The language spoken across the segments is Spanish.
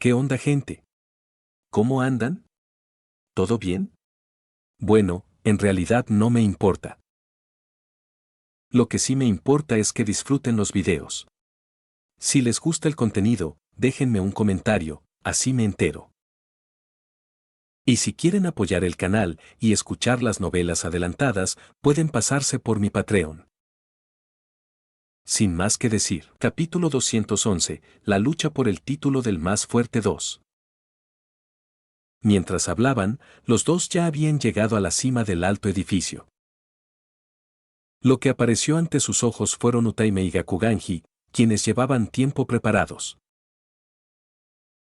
¿Qué onda, gente? ¿Cómo andan? ¿Todo bien? Bueno, en realidad no me importa. Lo que sí me importa es que disfruten los videos. Si les gusta el contenido, déjenme un comentario, así me entero. Y si quieren apoyar el canal y escuchar las novelas adelantadas, pueden pasarse por mi Patreon. Sin más que decir, capítulo 211, la lucha por el título del más fuerte 2. Mientras hablaban, los dos ya habían llegado a la cima del alto edificio. Lo que apareció ante sus ojos fueron Utaime y Gakuganji, quienes llevaban tiempo preparados.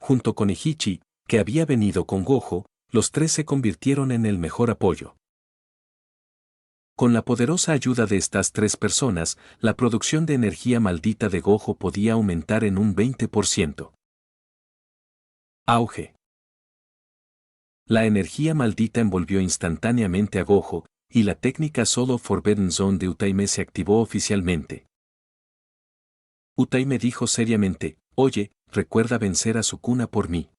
Junto con Ihichi, que había venido con Gojo, los tres se convirtieron en el mejor apoyo. Con la poderosa ayuda de estas tres personas, la producción de energía maldita de Gojo podía aumentar en un 20%. Auge. La energía maldita envolvió instantáneamente a Gojo, y la técnica Solo Forbidden Zone de Utaime se activó oficialmente. Utaime dijo seriamente, «Oye, recuerda vencer a Sukuna por mí».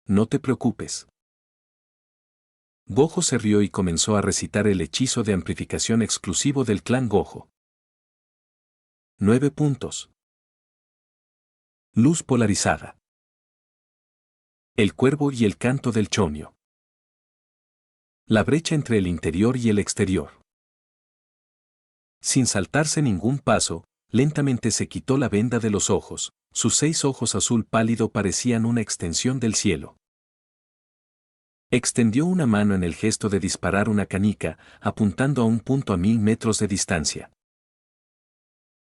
«No te preocupes». Gojo se rió y comenzó a recitar el hechizo de amplificación exclusivo del clan Gojo. 9 puntos. Luz polarizada. El cuervo y el canto del chomio. La brecha entre el interior y el exterior. Sin saltarse ningún paso, lentamente se quitó la venda de los ojos, sus 6 ojos azul pálido parecían una extensión del cielo. Extendió una mano en el gesto de disparar una canica, apuntando a un punto a 1000 metros de distancia.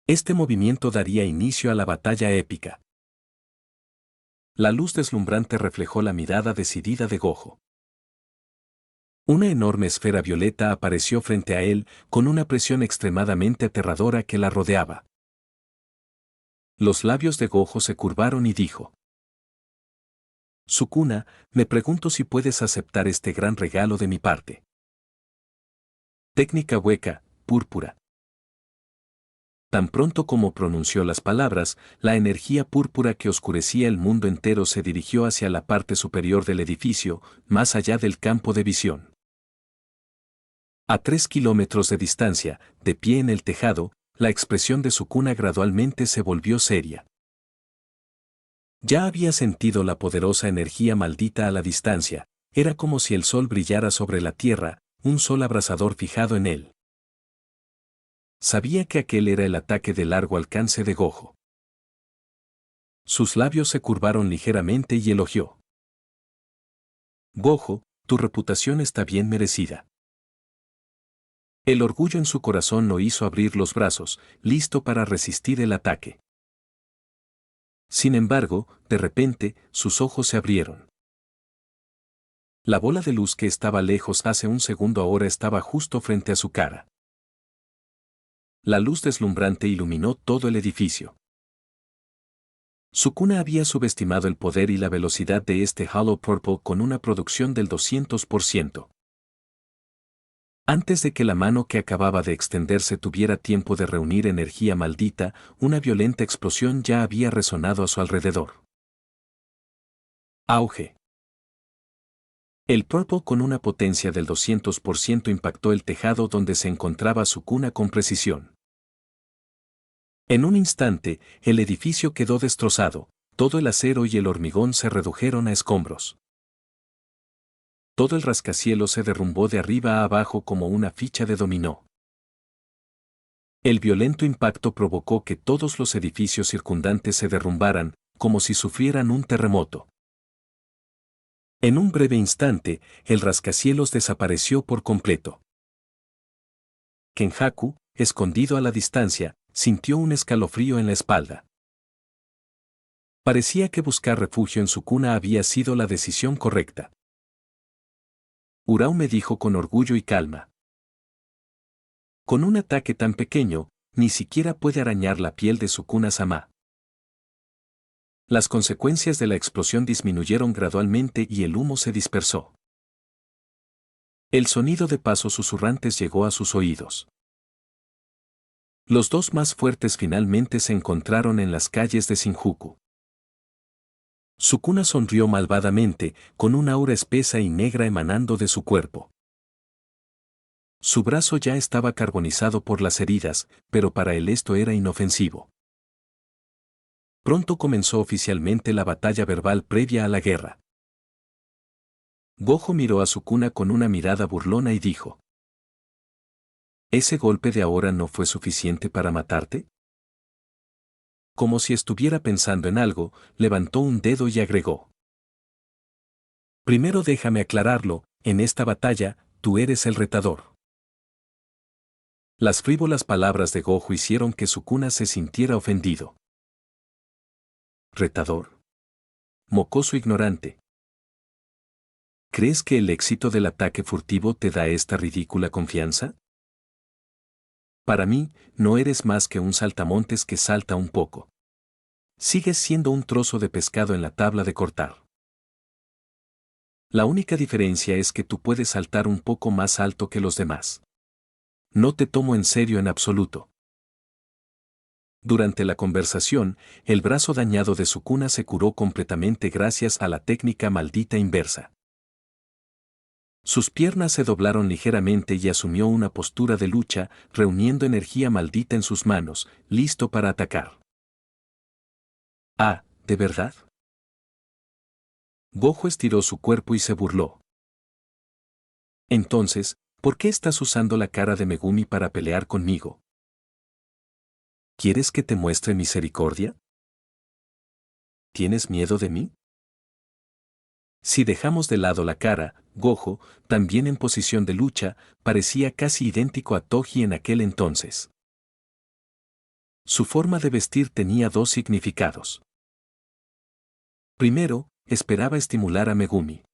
Este movimiento daría inicio a la batalla épica. La luz deslumbrante reflejó la mirada decidida de Gojo. Una enorme esfera violeta apareció frente a él, con una presión extremadamente aterradora que la rodeaba. Los labios de Gojo se curvaron y dijo: «Sukuna, me pregunto si puedes aceptar este gran regalo de mi parte». Técnica hueca, púrpura. Tan pronto como pronunció las palabras, la energía púrpura que oscurecía el mundo entero se dirigió hacia la parte superior del edificio, más allá del campo de visión. A 3 kilómetros de distancia, de pie en el tejado, la expresión de Sukuna gradualmente se volvió seria. Ya había sentido la poderosa energía maldita a la distancia, era como si el sol brillara sobre la tierra, un sol abrasador fijado en él. Sabía que aquel era el ataque de largo alcance de Gojo. Sus labios se curvaron ligeramente y elogió: «Gojo, tu reputación está bien merecida». El orgullo en su corazón lo hizo abrir los brazos, listo para resistir el ataque. Sin embargo, de repente, sus ojos se abrieron. La bola de luz que estaba lejos hace un segundo ahora estaba justo frente a su cara. La luz deslumbrante iluminó todo el edificio. Sukuna había subestimado el poder y la velocidad de este Hollow Purple con una producción del 200%. Antes de que la mano que acababa de extenderse tuviera tiempo de reunir energía maldita, una violenta explosión ya había resonado a su alrededor. Auge. El Purple con una potencia del 200% impactó el tejado donde se encontraba Sukuna con precisión. En un instante, el edificio quedó destrozado, todo el acero y el hormigón se redujeron a escombros. Todo el rascacielos se derrumbó de arriba a abajo como una ficha de dominó. El violento impacto provocó que todos los edificios circundantes se derrumbaran, como si sufrieran un terremoto. En un breve instante, el rascacielos desapareció por completo. Kenjaku, escondido a la distancia, sintió un escalofrío en la espalda. Parecía que buscar refugio en Sukuna había sido la decisión correcta. Urao me dijo con orgullo y calma: «Con un ataque tan pequeño, ni siquiera puede arañar la piel de Sukuna-sama». Las consecuencias de la explosión disminuyeron gradualmente y el humo se dispersó. El sonido de pasos susurrantes llegó a sus oídos. Los dos más fuertes finalmente se encontraron en las calles de Shinjuku. Sukuna sonrió malvadamente, con una aura espesa y negra emanando de su cuerpo. Su brazo ya estaba carbonizado por las heridas, pero para él esto era inofensivo. Pronto comenzó oficialmente la batalla verbal previa a la guerra. Gojo miró a Sukuna con una mirada burlona y dijo: ¿Ese golpe de ahora no fue suficiente para matarte? Como si estuviera pensando en algo, levantó un dedo y agregó: Primero déjame aclararlo, en esta batalla, tú eres el retador. Las frívolas palabras de Gojo hicieron que Sukuna se sintiera ofendido. ¿Retador? Mocoso ignorante. ¿Crees que el éxito del ataque furtivo te da esta ridícula confianza? Para mí, no eres más que un saltamontes que salta un poco. Sigues siendo un trozo de pescado en la tabla de cortar. La única diferencia es que tú puedes saltar un poco más alto que los demás. No te tomo en serio en absoluto. Durante la conversación, el brazo dañado de Sukuna se curó completamente gracias a la técnica maldita inversa. Sus piernas se doblaron ligeramente y asumió una postura de lucha, reuniendo energía maldita en sus manos, listo para atacar. Ah, ¿de verdad? Gojo estiró su cuerpo y se burló. Entonces, ¿por qué estás usando la cara de Megumi para pelear conmigo? ¿Quieres que te muestre misericordia? ¿Tienes miedo de mí? Si dejamos de lado la cara, Gojo, también en posición de lucha, parecía casi idéntico a Toji en aquel entonces. Su forma de vestir tenía dos significados. Primero, esperaba estimular a Megumi.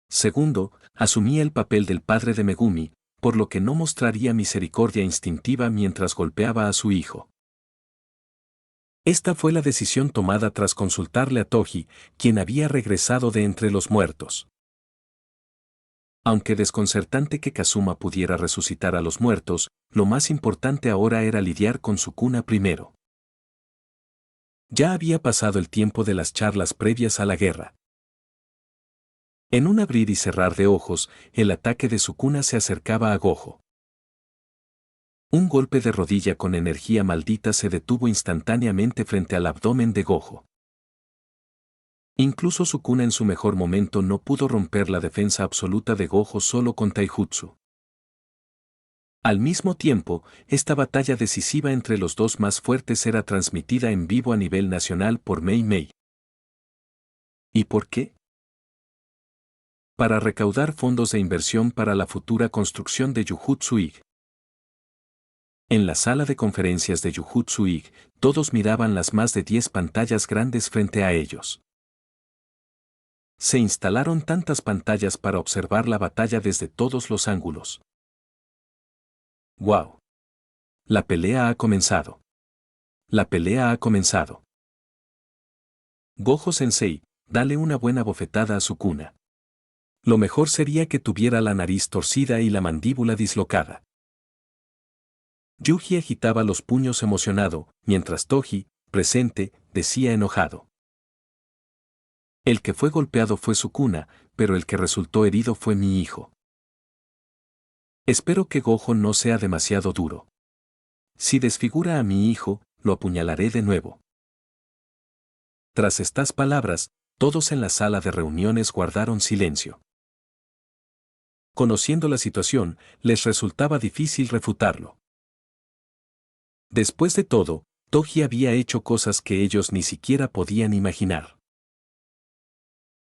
Segundo, asumía el papel del padre de Megumi, por lo que no mostraría misericordia instintiva mientras golpeaba a su hijo. Esta fue la decisión tomada tras consultarle a Toji, quien había regresado de entre los muertos. Aunque desconcertante que Kazuma pudiera resucitar a los muertos, lo más importante ahora era lidiar con Sukuna primero. Ya había pasado el tiempo de las charlas previas a la guerra. En un abrir y cerrar de ojos, el ataque de Sukuna se acercaba a Gojo. Un golpe de rodilla con energía maldita se detuvo instantáneamente frente al abdomen de Gojo. Incluso Sukuna en su mejor momento no pudo romper la defensa absoluta de Gojo solo con Taijutsu. Al mismo tiempo, esta batalla decisiva entre los dos más fuertes era transmitida en vivo a nivel nacional por Mei Mei. ¿Y por qué? Para recaudar fondos de inversión para la futura construcción de Jujutsu Ig. En la sala de conferencias de Jujutsu Ig, todos miraban las más de 10 pantallas grandes frente a ellos. Se instalaron tantas pantallas para observar la batalla desde todos los ángulos. ¡Wow! La pelea ha comenzado. La pelea ha comenzado. Gojo Sensei, dale una buena bofetada a Sukuna. Lo mejor sería que tuviera la nariz torcida y la mandíbula dislocada. Yuji agitaba los puños emocionado, mientras Toji, presente, decía enojado. El que fue golpeado fue Sukuna, pero el que resultó herido fue mi hijo. Espero que Gojo no sea demasiado duro. Si desfigura a mi hijo, lo apuñalaré de nuevo. Tras estas palabras, todos en la sala de reuniones guardaron silencio. Conociendo la situación, les resultaba difícil refutarlo. Después de todo, Toji había hecho cosas que ellos ni siquiera podían imaginar.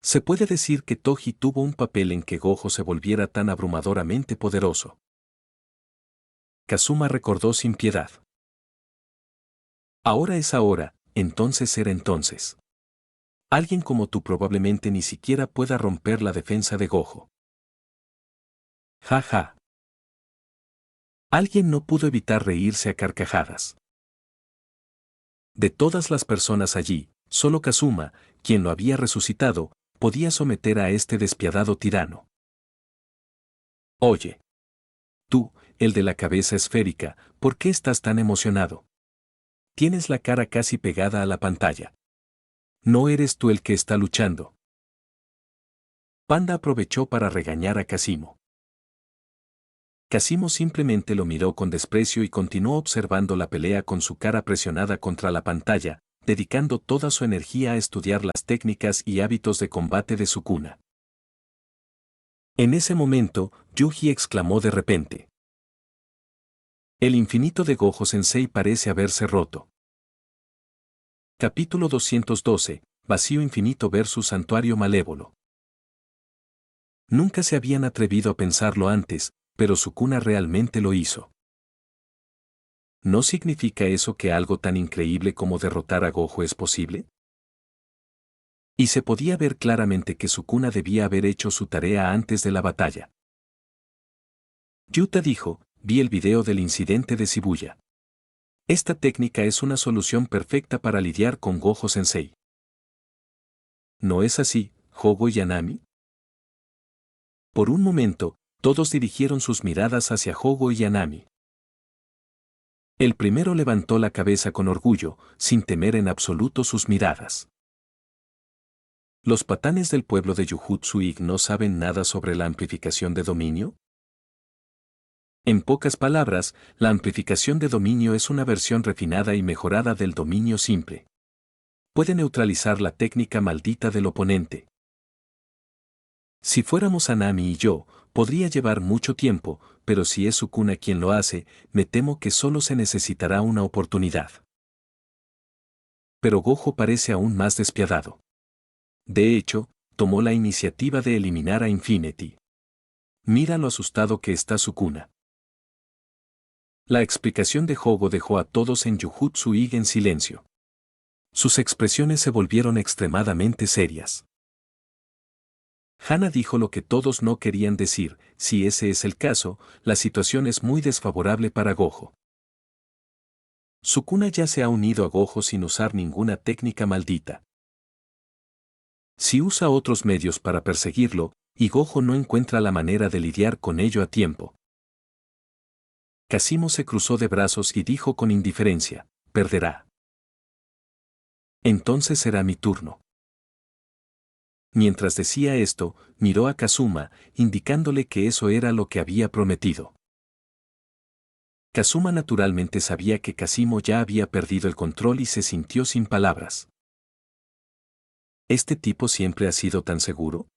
Se puede decir que Toji tuvo un papel en que Gojo se volviera tan abrumadoramente poderoso. Kazuma recordó sin piedad. Ahora es ahora, entonces era entonces. Alguien como tú probablemente ni siquiera pueda romper la defensa de Gojo. Ja ja. Alguien no pudo evitar reírse a carcajadas. De todas las personas allí, solo Kazuma, quien lo había resucitado, podía someter a este despiadado tirano. Oye. Tú, el de la cabeza esférica, ¿por qué estás tan emocionado? Tienes la cara casi pegada a la pantalla. No eres tú el que está luchando. Panda aprovechó para regañar a Casimo. Casimo simplemente lo miró con desprecio y continuó observando la pelea con su cara presionada contra la pantalla, dedicando toda su energía a estudiar las técnicas y hábitos de combate de Sukuna. En ese momento, Yuji exclamó de repente. El infinito de Gojo Sensei parece haberse roto. Capítulo 212, Vacío infinito versus Santuario malévolo. Nunca se habían atrevido a pensarlo antes, pero Sukuna realmente lo hizo. ¿No significa eso que algo tan increíble como derrotar a Gojo es posible? Y se podía ver claramente que Sukuna debía haber hecho su tarea antes de la batalla. Yuta dijo, vi el video del incidente de Shibuya. Esta técnica es una solución perfecta para lidiar con Gojo Sensei. ¿No es así, Hogo y Yanami? Por un momento, todos dirigieron sus miradas hacia Hogo y Yanami. El primero levantó la cabeza con orgullo, sin temer en absoluto sus miradas. ¿Los patanes del pueblo de Yujutsu-ig no saben nada sobre la amplificación de dominio? En pocas palabras, la amplificación de dominio es una versión refinada y mejorada del dominio simple. Puede neutralizar la técnica maldita del oponente. Si fuéramos Anami y yo, podría llevar mucho tiempo, pero si es Sukuna quien lo hace, me temo que solo se necesitará una oportunidad. Pero Gojo parece aún más despiadado. De hecho, tomó la iniciativa de eliminar a Infinity. Mira lo asustado que está Sukuna. La explicación de Hogo dejó a todos en Yujutsu-ig en silencio. Sus expresiones se volvieron extremadamente serias. Hana dijo lo que todos no querían decir, si ese es el caso, la situación es muy desfavorable para Gojo. Sukuna ya se ha unido a Gojo sin usar ninguna técnica maldita. Si usa otros medios para perseguirlo, y Gojo no encuentra la manera de lidiar con ello a tiempo. Casimo se cruzó de brazos y dijo con indiferencia, perderá. Entonces será mi turno. Mientras decía esto, miró a Kazuma, indicándole que eso era lo que había prometido. Kazuma naturalmente sabía que Casimo ya había perdido el control y se sintió sin palabras. ¿Este tipo siempre ha sido tan seguro?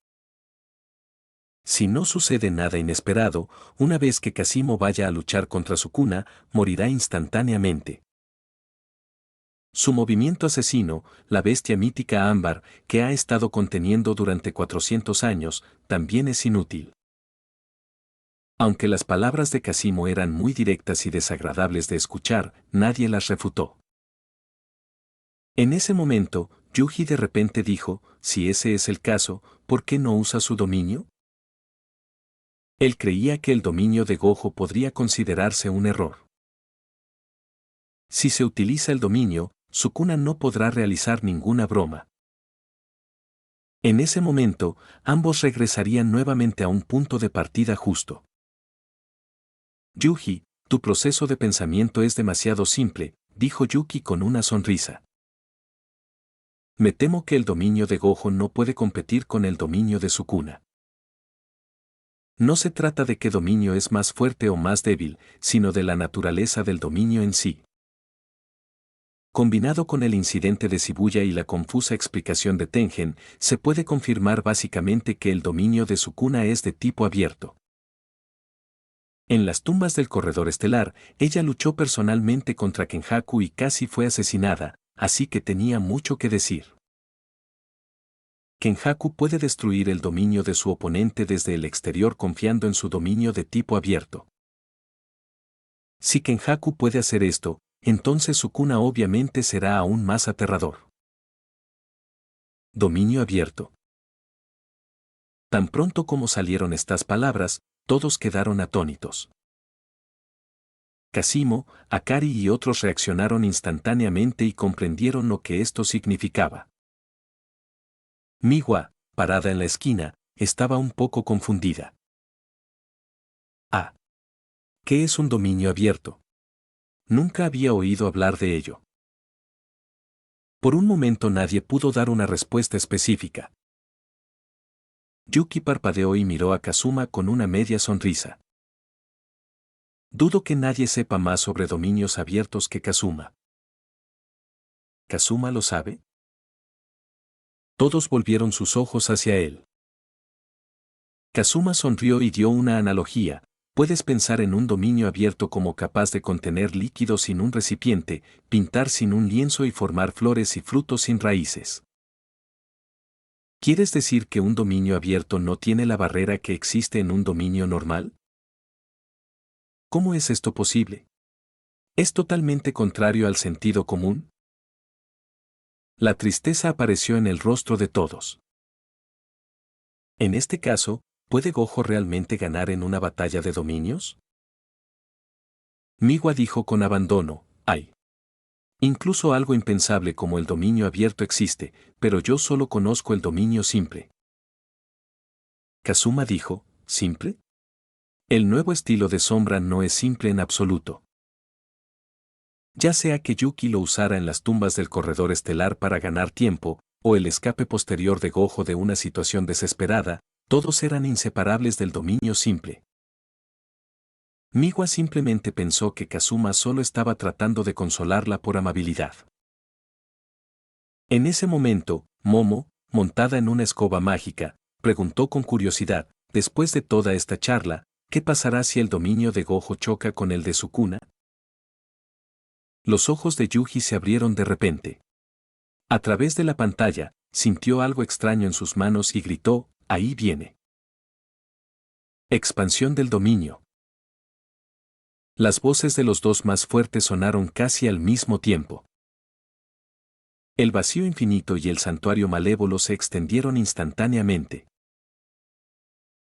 Si no sucede nada inesperado, una vez que Casimo vaya a luchar contra Sukuna, morirá instantáneamente. Su movimiento asesino, la bestia mítica ámbar, que ha estado conteniendo durante 400 años, también es inútil. Aunque las palabras de Casimo eran muy directas y desagradables de escuchar, nadie las refutó. En ese momento, Yuji de repente dijo, si ese es el caso, ¿por qué no usa su dominio? Él creía que el dominio de Gojo podría considerarse un error. Si se utiliza el dominio, Sukuna no podrá realizar ninguna broma. En ese momento, ambos regresarían nuevamente a un punto de partida justo. Yuji, tu proceso de pensamiento es demasiado simple, dijo Yuki con una sonrisa. Me temo que el dominio de Gojo no puede competir con el dominio de Sukuna. No se trata de qué dominio es más fuerte o más débil, sino de la naturaleza del dominio en sí. Combinado con el incidente de Shibuya y la confusa explicación de Tengen, se puede confirmar básicamente que el dominio de Sukuna es de tipo abierto. En las tumbas del corredor estelar, ella luchó personalmente contra Kenjaku y casi fue asesinada, así que tenía mucho que decir. Kenjaku puede destruir el dominio de su oponente desde el exterior confiando en su dominio de tipo abierto. Si Kenjaku puede hacer esto, entonces Sukuna obviamente será aún más aterrador. Dominio abierto. Tan pronto como salieron estas palabras, todos quedaron atónitos. Casimo, Akari y otros reaccionaron instantáneamente y comprendieron lo que esto significaba. Miwa, parada en la esquina, estaba un poco confundida. Ah. ¿Qué es un dominio abierto? Nunca había oído hablar de ello. Por un momento nadie pudo dar una respuesta específica. Yuki parpadeó y miró a Kazuma con una media sonrisa. Dudo que nadie sepa más sobre dominios abiertos que Kazuma. ¿Kazuma lo sabe? Todos volvieron sus ojos hacia él. Kazuma sonrió y dio una analogía. Puedes pensar en un dominio abierto como capaz de contener líquido sin un recipiente, pintar sin un lienzo y formar flores y frutos sin raíces. ¿Quieres decir que un dominio abierto no tiene la barrera que existe en un dominio normal? ¿Cómo es esto posible? ¿Es totalmente contrario al sentido común? La tristeza apareció en el rostro de todos. En este caso, ¿puede Gojo realmente ganar en una batalla de dominios? Miwa dijo con abandono, ¡ay! Incluso algo impensable como el dominio abierto existe, pero yo solo conozco el dominio simple. Kazuma dijo, ¿simple? El nuevo estilo de sombra no es simple en absoluto. Ya sea que Yuki lo usara en las tumbas del corredor estelar para ganar tiempo, o el escape posterior de Gojo de una situación desesperada, todos eran inseparables del dominio simple. Miwa simplemente pensó que Kazuma solo estaba tratando de consolarla por amabilidad. En ese momento, Momo, montada en una escoba mágica, preguntó con curiosidad, después de toda esta charla, ¿qué pasará si el dominio de Gojo choca con el de Sukuna? Los ojos de Yuji se abrieron de repente. A través de la pantalla, sintió algo extraño en sus manos y gritó, ¡ahí viene! Expansión del dominio. Las voces de los dos más fuertes sonaron casi al mismo tiempo. El vacío infinito y el santuario malévolo se extendieron instantáneamente.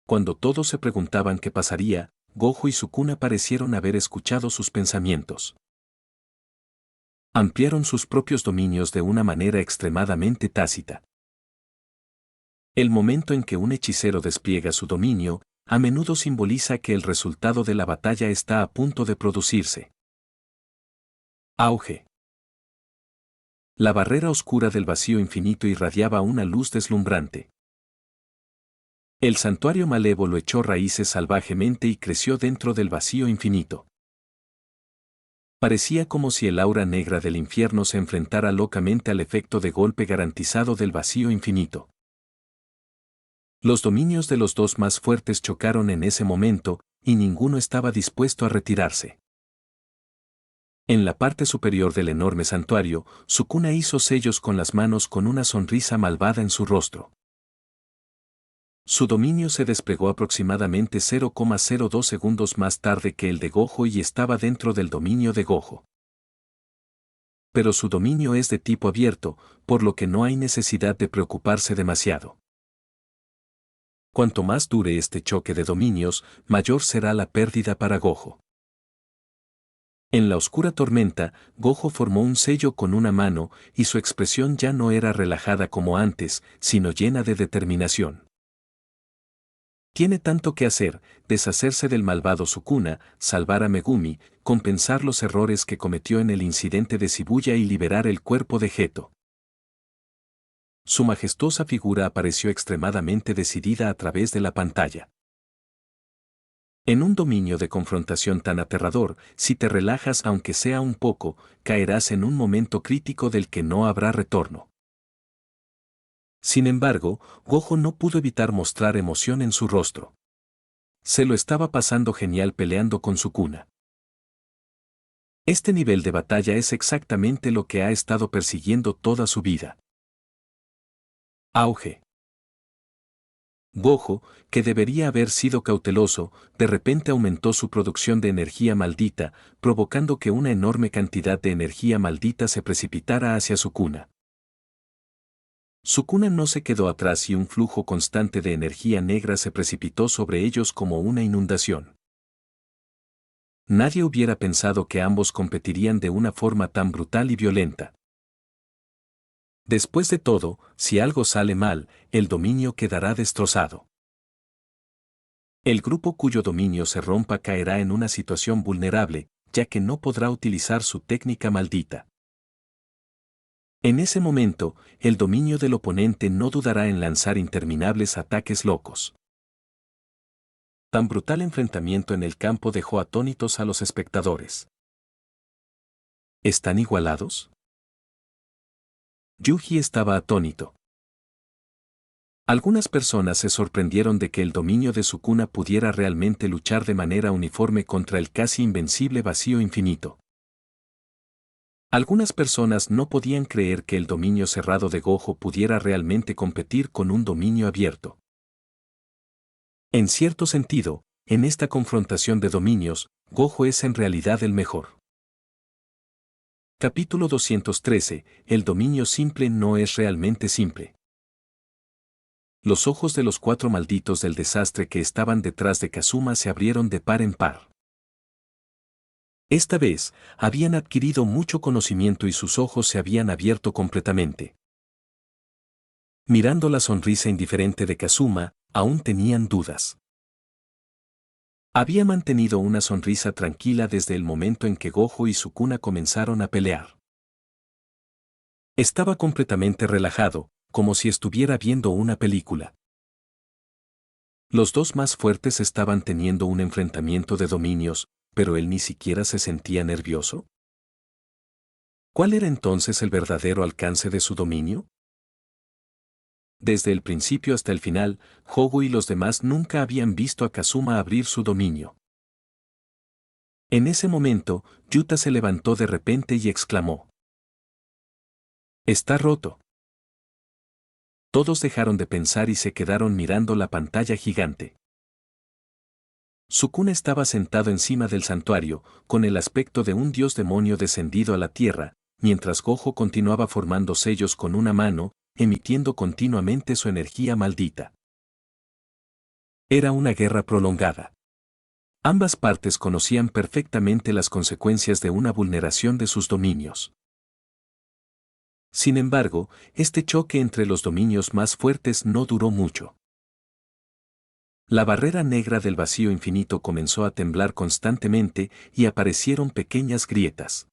Cuando todos se preguntaban qué pasaría, Gojo y Sukuna parecieron haber escuchado sus pensamientos. Ampliaron sus propios dominios de una manera extremadamente tácita. El momento en que un hechicero despliega su dominio, a menudo simboliza que el resultado de la batalla está a punto de producirse. Auge. La barrera oscura del vacío infinito irradiaba una luz deslumbrante. El santuario malévolo echó raíces salvajemente y creció dentro del vacío infinito. Parecía como si el aura negra del infierno se enfrentara locamente al efecto de golpe garantizado del vacío infinito. Los dominios de los dos más fuertes chocaron en ese momento, y ninguno estaba dispuesto a retirarse. En la parte superior del enorme santuario, Sukuna hizo sellos con las manos con una sonrisa malvada en su rostro. Su dominio se desplegó aproximadamente 0,02 segundos más tarde que el de Gojo y estaba dentro del dominio de Gojo. Pero su dominio es de tipo abierto, por lo que no hay necesidad de preocuparse demasiado. Cuanto más dure este choque de dominios, mayor será la pérdida para Gojo. En la oscura tormenta, Gojo formó un sello con una mano y su expresión ya no era relajada como antes, sino llena de determinación. Tiene tanto que hacer, deshacerse del malvado Sukuna, salvar a Megumi, compensar los errores que cometió en el incidente de Shibuya y liberar el cuerpo de Geto. Su majestuosa figura apareció extremadamente decidida a través de la pantalla. En un dominio de confrontación tan aterrador, si te relajas aunque sea un poco, caerás en un momento crítico del que no habrá retorno. Sin embargo, Gojo no pudo evitar mostrar emoción en su rostro. Se lo estaba pasando genial peleando con Sukuna. Este nivel de batalla es exactamente lo que ha estado persiguiendo toda su vida. Auge. Gojo, que debería haber sido cauteloso, de repente aumentó su producción de energía maldita, provocando que una enorme cantidad de energía maldita se precipitara hacia Sukuna. Sukuna no se quedó atrás y un flujo constante de energía negra se precipitó sobre ellos como una inundación. Nadie hubiera pensado que ambos competirían de una forma tan brutal y violenta. Después de todo, si algo sale mal, el dominio quedará destrozado. El grupo cuyo dominio se rompa caerá en una situación vulnerable, ya que no podrá utilizar su técnica maldita. En ese momento, el dominio del oponente no dudará en lanzar interminables ataques locos. Tan brutal enfrentamiento en el campo dejó atónitos a los espectadores. ¿Están igualados? Yuji estaba atónito. Algunas personas se sorprendieron de que el dominio de Sukuna pudiera realmente luchar de manera uniforme contra el casi invencible vacío infinito. Algunas personas no podían creer que el dominio cerrado de Gojo pudiera realmente competir con un dominio abierto. En cierto sentido, en esta confrontación de dominios, Gojo es en realidad el mejor. Capítulo 213. El dominio simple no es realmente simple. Los ojos de los 4 malditos del desastre que estaban detrás de Kazuma se abrieron de par en par. Esta vez, habían adquirido mucho conocimiento y sus ojos se habían abierto completamente. Mirando la sonrisa indiferente de Kazuma, aún tenían dudas. Había mantenido una sonrisa tranquila desde el momento en que Gojo y Sukuna comenzaron a pelear. Estaba completamente relajado, como si estuviera viendo una película. Los dos más fuertes estaban teniendo un enfrentamiento de dominios, pero él ni siquiera se sentía nervioso. ¿Cuál era entonces el verdadero alcance de su dominio? Desde el principio hasta el final, Hogo y los demás nunca habían visto a Kazuma abrir su dominio. En ese momento, Yuta se levantó de repente y exclamó: «Está roto». Todos dejaron de pensar y se quedaron mirando la pantalla gigante. Sukuna estaba sentado encima del santuario, con el aspecto de un dios demonio descendido a la tierra, mientras Gojo continuaba formando sellos con una mano, emitiendo continuamente su energía maldita. Era una guerra prolongada. Ambas partes conocían perfectamente las consecuencias de una vulneración de sus dominios. Sin embargo, este choque entre los dominios más fuertes no duró mucho. La barrera negra del vacío infinito comenzó a temblar constantemente y aparecieron pequeñas grietas.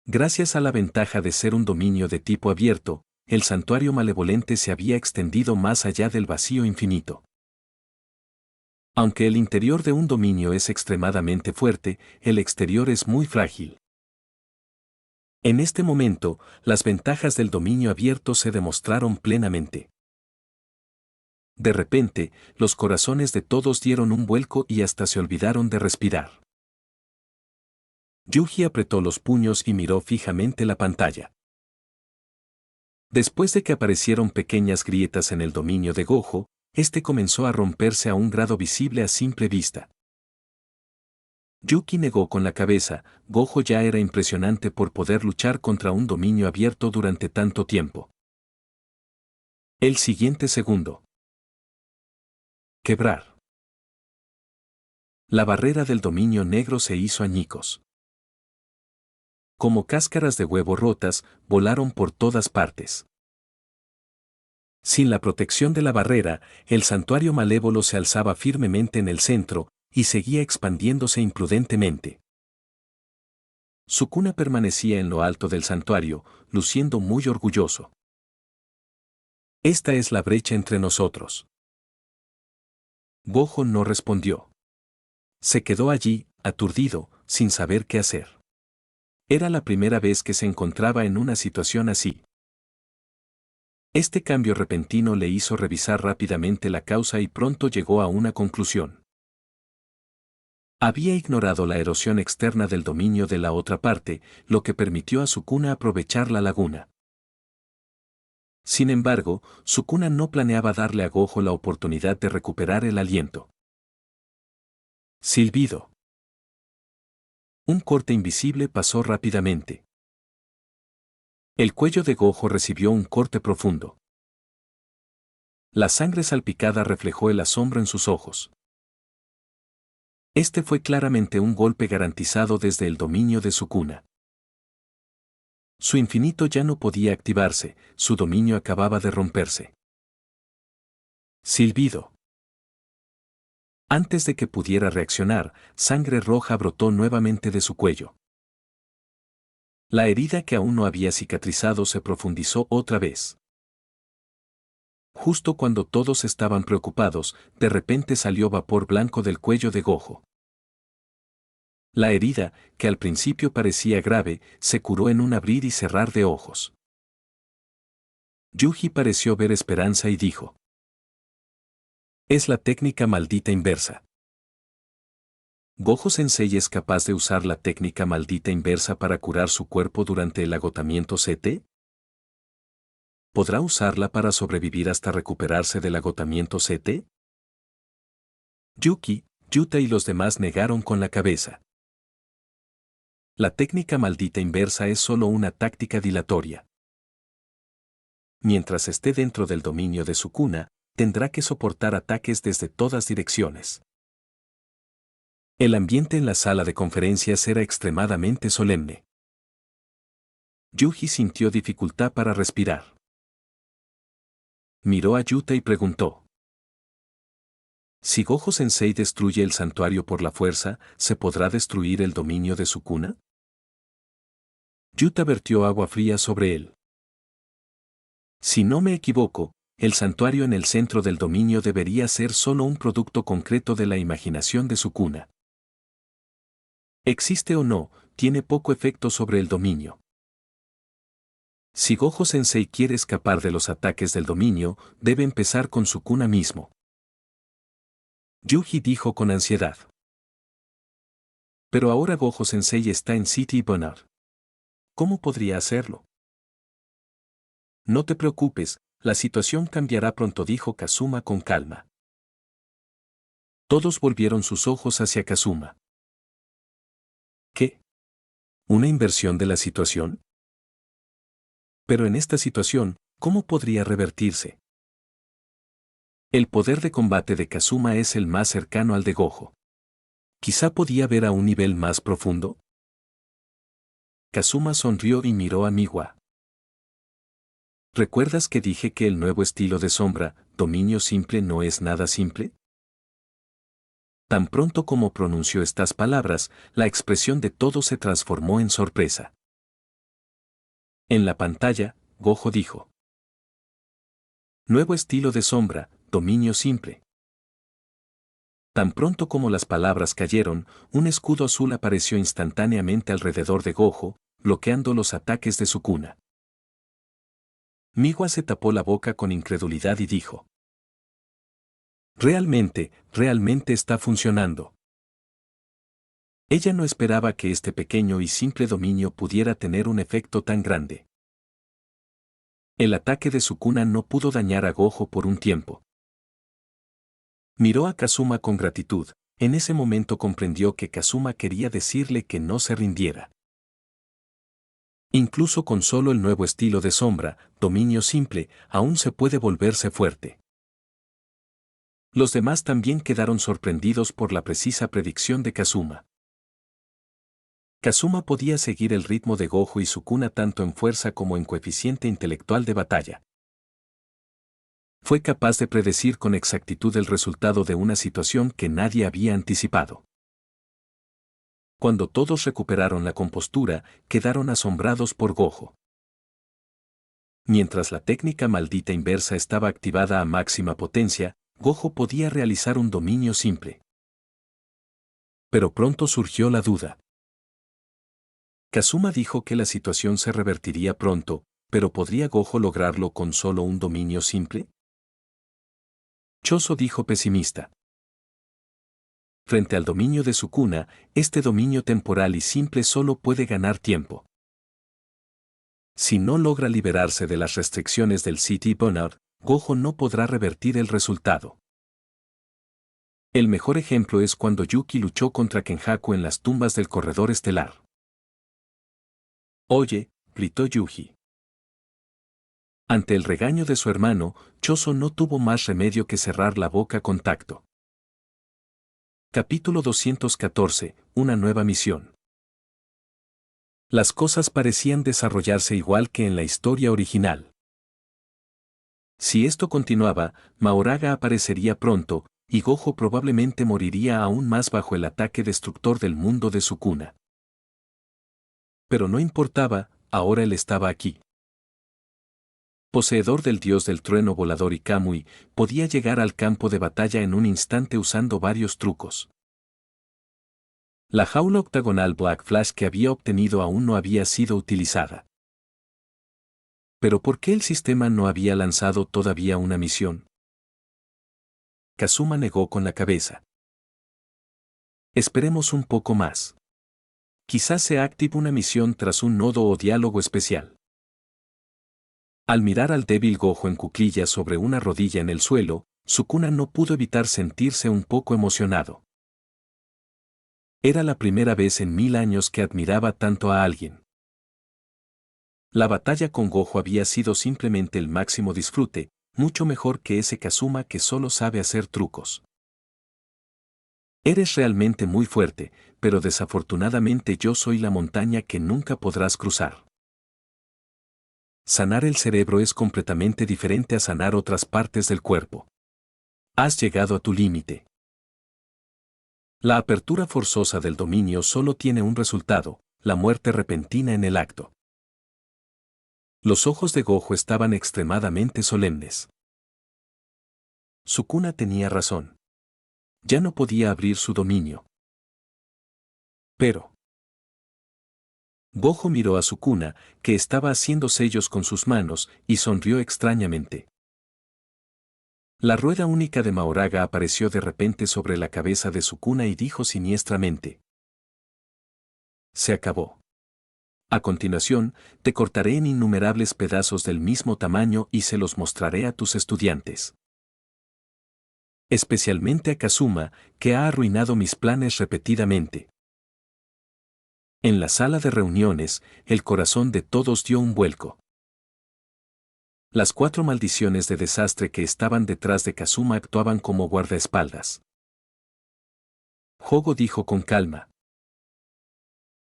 Gracias a la ventaja de ser un dominio de tipo abierto, el santuario malevolente se había extendido más allá del vacío infinito. Aunque el interior de un dominio es extremadamente fuerte, el exterior es muy frágil. En este momento, las ventajas del dominio abierto se demostraron plenamente. De repente, los corazones de todos dieron un vuelco y hasta se olvidaron de respirar. Yuji apretó los puños y miró fijamente la pantalla. Después de que aparecieron pequeñas grietas en el dominio de Gojo, este comenzó a romperse a un grado visible a simple vista. Yuki negó con la cabeza. Gojo ya era impresionante por poder luchar contra un dominio abierto durante tanto tiempo. El siguiente segundo. Quebrar. La barrera del dominio negro se hizo añicos. Como cáscaras de huevo rotas, volaron por todas partes. Sin la protección de la barrera, el santuario malévolo se alzaba firmemente en el centro, y seguía expandiéndose imprudentemente. Sukuna permanecía en lo alto del santuario, luciendo muy orgulloso. Esta es la brecha entre nosotros. Gojo no respondió. Se quedó allí, aturdido, sin saber qué hacer. Era la primera vez que se encontraba en una situación así. Este cambio repentino le hizo revisar rápidamente la causa y pronto llegó a una conclusión. Había ignorado la erosión externa del dominio de la otra parte, lo que permitió a Sukuna aprovechar la laguna. Sin embargo, Sukuna no planeaba darle a Gojo la oportunidad de recuperar el aliento. Silbido. Un corte invisible pasó rápidamente. El cuello de Gojo recibió un corte profundo. La sangre salpicada reflejó el asombro en sus ojos. Este fue claramente un golpe garantizado desde el dominio de Sukuna. Su infinito ya no podía activarse, su dominio acababa de romperse. Silbido. Antes de que pudiera reaccionar, sangre roja brotó nuevamente de su cuello. La herida que aún no había cicatrizado se profundizó otra vez. Justo cuando todos estaban preocupados, de repente salió vapor blanco del cuello de Gojo. La herida, que al principio parecía grave, se curó en un abrir y cerrar de ojos. Yuji pareció ver esperanza y dijo: «Es la técnica maldita inversa». ¿Gojo Sensei es capaz de usar la técnica maldita inversa para curar su cuerpo durante el agotamiento CT? ¿Podrá usarla para sobrevivir hasta recuperarse del agotamiento CT? Yuki, Yuta y los demás negaron con la cabeza. La técnica maldita inversa es solo una táctica dilatoria. Mientras esté dentro del dominio de Sukuna, tendrá que soportar ataques desde todas direcciones. El ambiente en la sala de conferencias era extremadamente solemne. Yuji sintió dificultad para respirar. Miró a Yuta y preguntó: «Si Gojo Sensei destruye el santuario por la fuerza, ¿se podrá destruir el dominio de Sukuna?». Yuta vertió agua fría sobre él. «Si no me equivoco, el santuario en el centro del dominio debería ser solo un producto concreto de la imaginación de Sukuna. Existe o no, tiene poco efecto sobre el dominio. Si Gojo Sensei quiere escapar de los ataques del dominio, debe empezar con Sukuna mismo». Yuji dijo con ansiedad. «Pero ahora Gojo Sensei está en City Bernard. ¿Cómo podría hacerlo?». «No te preocupes, la situación cambiará pronto», dijo Kazuma con calma. Todos volvieron sus ojos hacia Kazuma. ¿Qué? ¿Una inversión de la situación? Pero en esta situación, ¿cómo podría revertirse? El poder de combate de Kazuma es el más cercano al de Gojo. ¿Quizá podía ver a un nivel más profundo? Kazuma sonrió y miró a Miwa. ¿Recuerdas que dije que el nuevo estilo de sombra, dominio simple, no es nada simple? Tan pronto como pronunció estas palabras, la expresión de todos se transformó en sorpresa. En la pantalla, Gojo dijo: «Nuevo estilo de sombra, dominio simple». Tan pronto como las palabras cayeron, un escudo azul apareció instantáneamente alrededor de Gojo, bloqueando los ataques de Sukuna. Miwa se tapó la boca con incredulidad y dijo: Realmente está funcionando». Ella no esperaba que este pequeño y simple dominio pudiera tener un efecto tan grande. El ataque de Sukuna no pudo dañar a Gojo por un tiempo. Miró a Kazuma con gratitud. En ese momento comprendió que Kazuma quería decirle que no se rindiera. Incluso con solo el nuevo estilo de sombra, dominio simple, aún se puede volverse fuerte. Los demás también quedaron sorprendidos por la precisa predicción de Kazuma. Kazuma podía seguir el ritmo de Gojo y Sukuna tanto en fuerza como en coeficiente intelectual de batalla. Fue capaz de predecir con exactitud el resultado de una situación que nadie había anticipado. Cuando todos recuperaron la compostura, quedaron asombrados por Gojo. Mientras la técnica maldita inversa estaba activada a máxima potencia, Gojo podía realizar un dominio simple. Pero pronto surgió la duda. Kazuma dijo que la situación se revertiría pronto, pero ¿podría Gojo lograrlo con solo un dominio simple? Choso dijo pesimista. Frente al dominio de Sukuna, este dominio temporal y simple solo puede ganar tiempo. Si no logra liberarse de las restricciones del City Bernard, Gojo no podrá revertir el resultado. El mejor ejemplo es cuando Yuki luchó contra Kenjaku en las tumbas del corredor estelar. «Oye», gritó Yuji. Ante el regaño de su hermano, Choso no tuvo más remedio que cerrar la boca con tacto. Capítulo 214, una nueva misión. Las cosas parecían desarrollarse igual que en la historia original. Si esto continuaba, Mahoraga aparecería pronto, y Gojo probablemente moriría aún más bajo el ataque destructor del mundo de Sukuna. Pero no importaba, ahora él estaba aquí. Poseedor del dios del trueno volador y Kamui, podía llegar al campo de batalla en un instante usando varios trucos. La jaula octagonal Black Flash que había obtenido aún no había sido utilizada. ¿Pero por qué el sistema no había lanzado todavía una misión? Kazuma negó con la cabeza. Esperemos un poco más. Quizás se active una misión tras un nodo o diálogo especial. Al mirar al débil Gojo en cuclillas sobre una rodilla en el suelo, Sukuna no pudo evitar sentirse un poco emocionado. Era la primera vez en 1000 años que admiraba tanto a alguien. La batalla con Gojo había sido simplemente el máximo disfrute, mucho mejor que ese Kazuma que solo sabe hacer trucos. Eres realmente muy fuerte, pero desafortunadamente yo soy la montaña que nunca podrás cruzar. Sanar el cerebro es completamente diferente a sanar otras partes del cuerpo. Has llegado a tu límite. La apertura forzosa del dominio solo tiene un resultado, la muerte repentina en el acto. Los ojos de Gojo estaban extremadamente solemnes. Sukuna tenía razón. Ya no podía abrir su dominio. Pero Gojo miró a Sukuna, que estaba haciendo sellos con sus manos, y sonrió extrañamente. La rueda única de Mahoraga apareció de repente sobre la cabeza de Sukuna y dijo siniestramente: se acabó. A continuación, te cortaré en innumerables pedazos del mismo tamaño y se los mostraré a tus estudiantes. Especialmente a Kazuma, que ha arruinado mis planes repetidamente. En la sala de reuniones, el corazón de todos dio un vuelco. Las 4 maldiciones de desastre que estaban detrás de Kazuma actuaban como guardaespaldas. Hogo dijo con calma: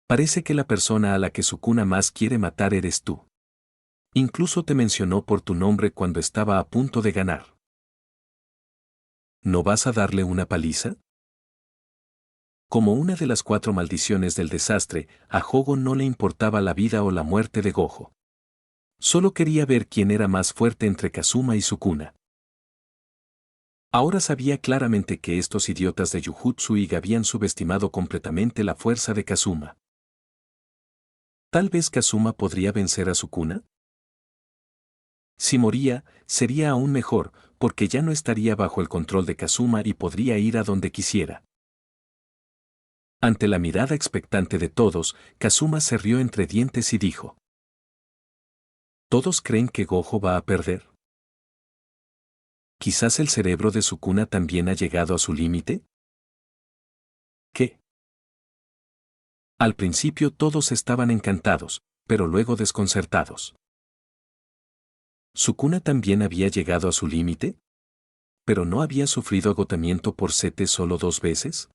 parece que la persona a la que Sukuna más quiere matar eres tú. Incluso te mencionó por tu nombre cuando estaba a punto de ganar. ¿No vas a darle una paliza? Como una de las 4 maldiciones del desastre, a Hogo no le importaba la vida o la muerte de Gojo. Solo quería ver quién era más fuerte entre Kazuma y Sukuna. Ahora sabía claramente que estos idiotas de Jujutsu Iga habían subestimado completamente la fuerza de Kazuma. ¿Tal vez Kazuma podría vencer a Sukuna? Si moría, sería aún mejor, porque ya no estaría bajo el control de Kazuma y podría ir a donde quisiera. Ante la mirada expectante de todos, Kazuma se rió entre dientes y dijo: ¿todos creen que Gojo va a perder? ¿Quizás el cerebro de Sukuna también ha llegado a su límite? ¿Qué? Al principio todos estaban encantados, pero luego desconcertados. ¿Sukuna también había llegado a su límite? ¿Pero no había sufrido agotamiento por sete solo 2 veces?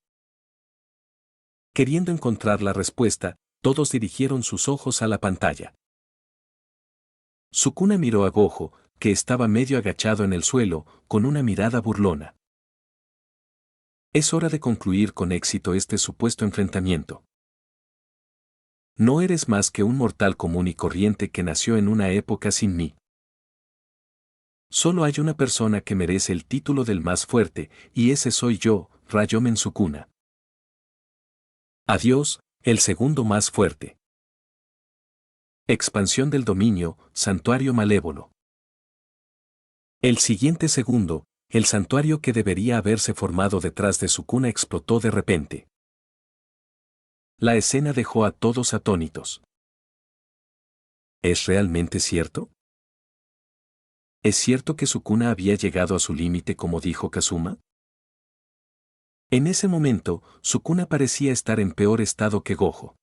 Queriendo encontrar la respuesta, todos dirigieron sus ojos a la pantalla. Sukuna miró a Gojo, que estaba medio agachado en el suelo, con una mirada burlona. Es hora de concluir con éxito este supuesto enfrentamiento. No eres más que un mortal común y corriente que nació en una época sin mí. Solo hay una persona que merece el título del más fuerte, y ese soy yo, Ryomen Sukuna. Adiós, el segundo más fuerte. Expansión del dominio, santuario malévolo. El siguiente segundo, el santuario que debería haberse formado detrás de Sukuna explotó de repente. La escena dejó a todos atónitos. ¿Es realmente cierto? ¿Es cierto que Sukuna había llegado a su límite como dijo Kazuma? En ese momento, Sukuna parecía estar en peor estado que Gojo.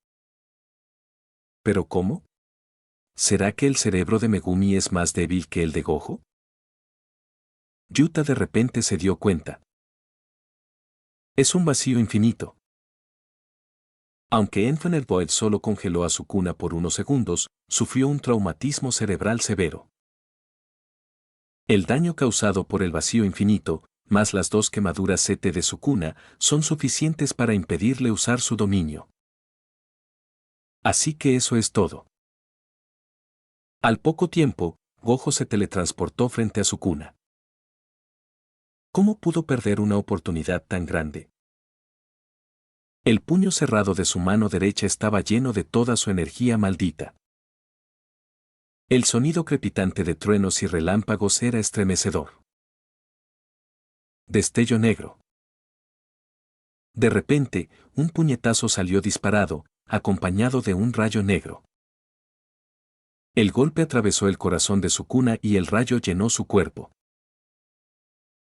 ¿Pero cómo? ¿Será que el cerebro de Megumi es más débil que el de Gojo? Yuta de repente se dio cuenta. Es un vacío infinito. Aunque Infinite Void solo congeló a Sukuna por unos segundos, sufrió un traumatismo cerebral severo. El daño causado por el vacío infinito, más las 2 quemaduras CT de Sukuna, son suficientes para impedirle usar su dominio. Así que eso es todo. Al poco tiempo, Gojo se teletransportó frente a Sukuna. ¿Cómo pudo perder una oportunidad tan grande? El puño cerrado de su mano derecha estaba lleno de toda su energía maldita. El sonido crepitante de truenos y relámpagos era estremecedor. Destello negro. De repente, un puñetazo salió disparado, acompañado de un rayo negro. El golpe atravesó el corazón de Sukuna y el rayo llenó su cuerpo.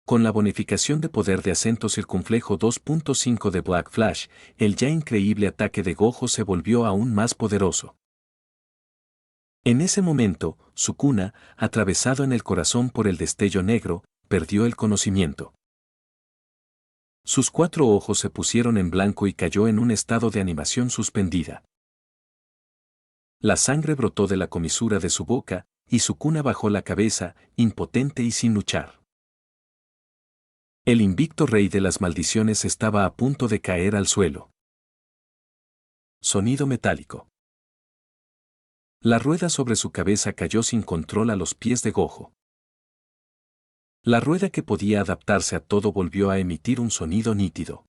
Con la bonificación de poder de acento circunflejo 2.5 de Black Flash, el ya increíble ataque de Gojo se volvió aún más poderoso. En ese momento, Sukuna, atravesado en el corazón por el destello negro, perdió el conocimiento. Sus 4 ojos se pusieron en blanco y cayó en un estado de animación suspendida. La sangre brotó de la comisura de su boca, y Sukuna bajó la cabeza, impotente y sin luchar. El invicto rey de las maldiciones estaba a punto de caer al suelo. Sonido metálico. La rueda sobre su cabeza cayó sin control a los pies de Gojo. La rueda que podía adaptarse a todo volvió a emitir un sonido nítido.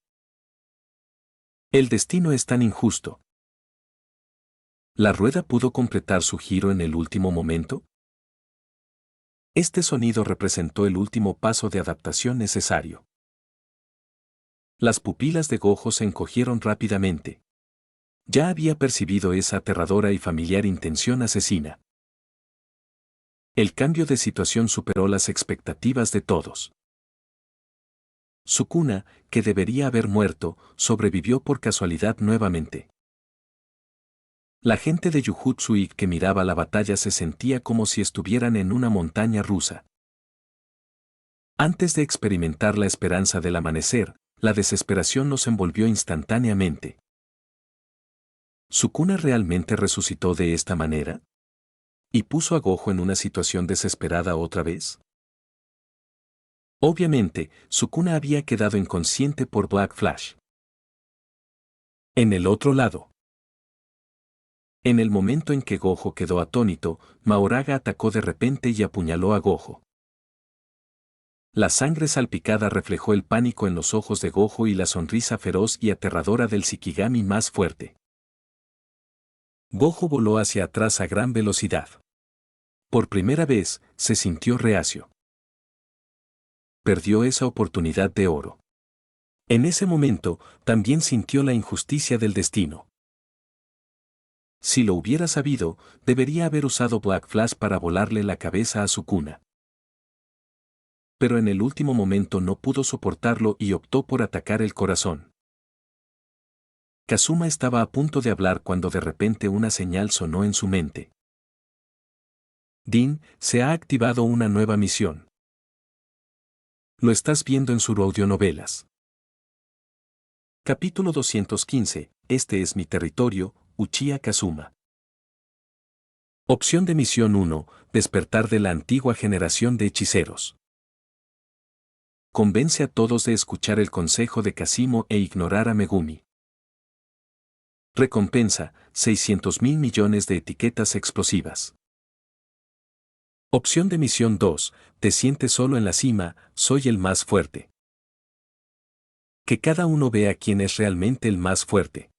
El destino es tan injusto. ¿La rueda pudo completar su giro en el último momento? Este sonido representó el último paso de adaptación necesario. Las pupilas de Gojo se encogieron rápidamente. Ya había percibido esa aterradora y familiar intención asesina. El cambio de situación superó las expectativas de todos. Sukuna, que debería haber muerto, sobrevivió por casualidad nuevamente. La gente de Jujutsu que miraba la batalla se sentía como si estuvieran en una montaña rusa. Antes de experimentar la esperanza del amanecer, la desesperación los envolvió instantáneamente. ¿Sukuna realmente resucitó de esta manera? ¿Y puso a Gojo en una situación desesperada otra vez? Obviamente, Sukuna había quedado inconsciente por Black Flash. En el otro lado. En el momento en que Gojo quedó atónito, Mahoraga atacó de repente y apuñaló a Gojo. La sangre salpicada reflejó el pánico en los ojos de Gojo y la sonrisa feroz y aterradora del Shikigami más fuerte. Gojo voló hacia atrás a gran velocidad. Por primera vez, se sintió reacio. Perdió esa oportunidad de oro. En ese momento, también sintió la injusticia del destino. Si lo hubiera sabido, debería haber usado Black Flash para volarle la cabeza a Sukuna. Pero en el último momento no pudo soportarlo y optó por atacar el corazón. Kazuma estaba a punto de hablar cuando de repente una señal sonó en su mente. Din, se ha activado una nueva misión. Lo estás viendo en su audionovelas. Capítulo 215, Este es mi territorio, Uchiha Kazuma. Opción de misión 1, despertar de la antigua generación de hechiceros. Convence a todos de escuchar el consejo de Kazimo e ignorar a Megumi. Recompensa, 600.000 millones de etiquetas explosivas. Opción de misión 2, te sientes solo en la cima, soy el más fuerte. Que cada uno vea quién es realmente el más fuerte.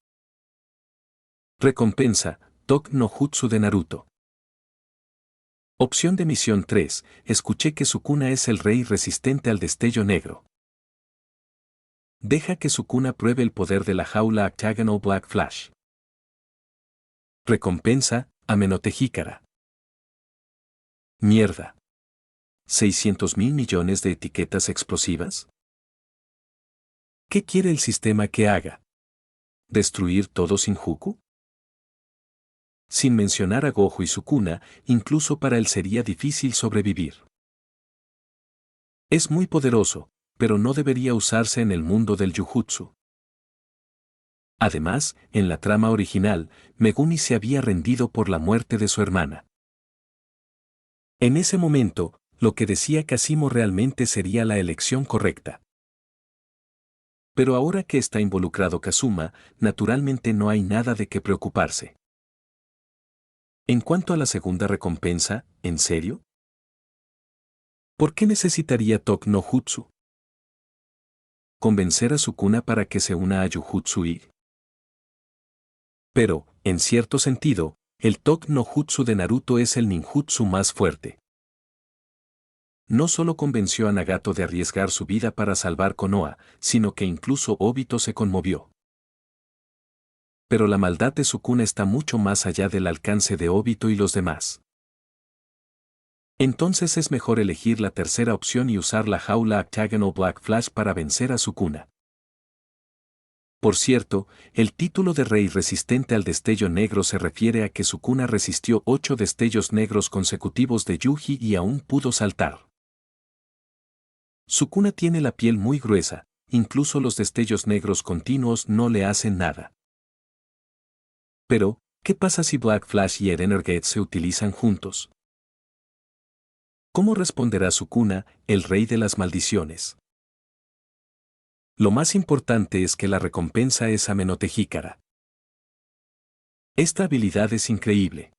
Recompensa, Tok no Jutsu de Naruto. Opción de misión 3, escuché que Sukuna es el rey resistente al destello negro. Deja que Sukuna pruebe el poder de la jaula Octagonal Black Flash. Recompensa, Amenote Hikara. Mierda. 600.000 millones de etiquetas explosivas. ¿Qué quiere el sistema que haga? ¿Destruir todo Shinjuku? Sin mencionar a Gojo y Sukuna, incluso para él sería difícil sobrevivir. Es muy poderoso, pero no debería usarse en el mundo del Jujutsu. Además, en la trama original, Megumi se había rendido por la muerte de su hermana. En ese momento, lo que decía Kazimo realmente sería la elección correcta. Pero ahora que está involucrado Kazuma, naturalmente no hay nada de qué preocuparse. En cuanto a la segunda recompensa, ¿en serio? ¿Por qué necesitaría Tok no Jutsu? ¿Convencer a Sukuna para que se una a Jujutsu I? Pero, en cierto sentido, el Tok no Jutsu de Naruto es el ninjutsu más fuerte. No solo convenció a Nagato de arriesgar su vida para salvar Konoha, sino que incluso Obito se conmovió. Pero la maldad de Sukuna está mucho más allá del alcance de Obito y los demás. Entonces es mejor elegir la tercera opción y usar la jaula Octagonal Black Flash para vencer a Sukuna. Por cierto, el título de Rey resistente al destello negro se refiere a que Sukuna resistió 8 destellos negros consecutivos de Yuji y aún pudo saltar. Sukuna tiene la piel muy gruesa, incluso los destellos negros continuos no le hacen nada. Pero, ¿qué pasa si Black Flash y Eren Energate se utilizan juntos? ¿Cómo responderá Sukuna, el rey de las maldiciones? Lo más importante es que la recompensa es Amenote Hikara. Esta habilidad es increíble.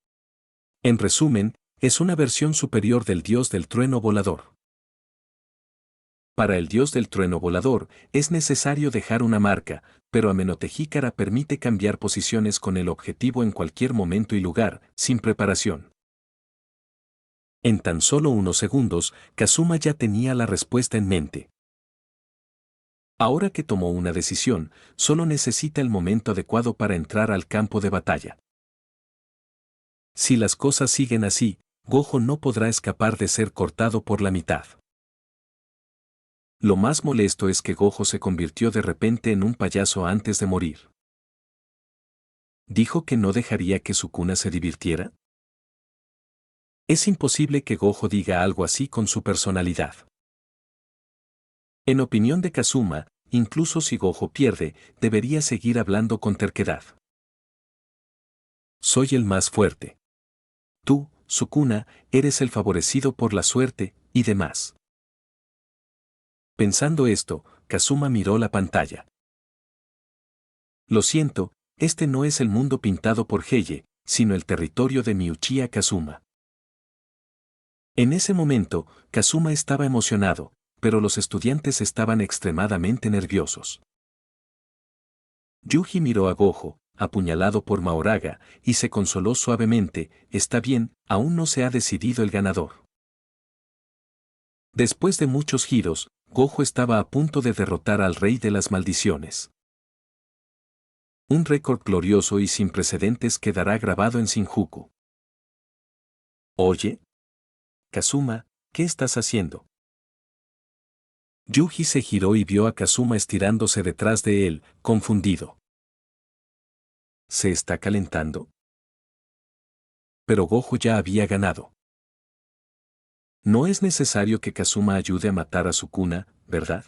En resumen, es una versión superior del dios del trueno volador. Para el dios del trueno volador, es necesario dejar una marca, pero Amenote Hikara permite cambiar posiciones con el objetivo en cualquier momento y lugar, sin preparación. En tan solo unos segundos, Kazuma ya tenía la respuesta en mente. Ahora que tomó una decisión, solo necesita el momento adecuado para entrar al campo de batalla. Si las cosas siguen así, Gojo no podrá escapar de ser cortado por la mitad. Lo más molesto es que Gojo se convirtió de repente en un payaso antes de morir. ¿Dijo que no dejaría que Sukuna se divirtiera? Es imposible que Gojo diga algo así con su personalidad. En opinión de Kazuma, incluso si Gojo pierde, debería seguir hablando con terquedad. Soy el más fuerte. Tú, Sukuna, eres el favorecido por la suerte, y demás. Pensando esto, Kazuma miró la pantalla. Lo siento, este no es el mundo pintado por Heye, sino el territorio de mi Uchiha Kazuma. En ese momento, Kazuma estaba emocionado, pero los estudiantes estaban extremadamente nerviosos. Yuji miró a Gojo, apuñalado por Mahoraga, y se consoló suavemente, está bien, aún no se ha decidido el ganador. Después de muchos giros, Gojo estaba a punto de derrotar al rey de las maldiciones. Un récord glorioso y sin precedentes quedará grabado en Shinjuku. Oye, Kazuma, ¿qué estás haciendo? Yuji se giró y vio a Kazuma estirándose detrás de él, confundido. ¿Se está calentando? Pero Gojo ya había ganado. No es necesario que Kazuma ayude a matar a Sukuna, ¿verdad?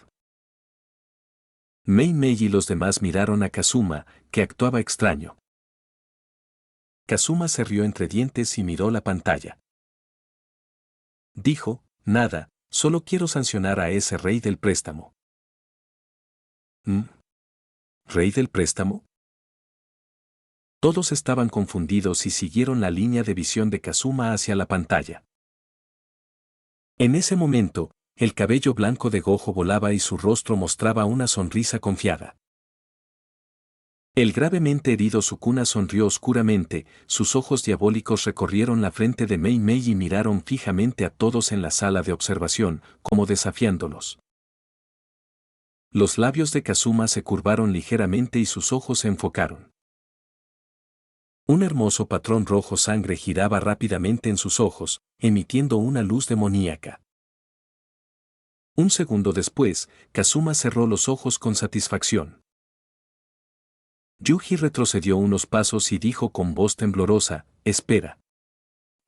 Mei Mei y los demás miraron a Kazuma, que actuaba extraño. Kazuma se rió entre dientes y miró la pantalla. Dijo, nada, solo quiero sancionar a ese rey del préstamo. ¿Rey del préstamo? Todos estaban confundidos y siguieron la línea de visión de Kazuma hacia la pantalla. En ese momento, el cabello blanco de Gojo volaba y su rostro mostraba una sonrisa confiada. El gravemente herido Sukuna sonrió oscuramente, sus ojos diabólicos recorrieron la frente de Mei Mei y miraron fijamente a todos en la sala de observación, como desafiándolos. Los labios de Kazuma se curvaron ligeramente y sus ojos se enfocaron. Un hermoso patrón rojo sangre giraba rápidamente en sus ojos, emitiendo una luz demoníaca. Un segundo después, Kazuma cerró los ojos con satisfacción. Yuji retrocedió unos pasos y dijo con voz temblorosa, espera.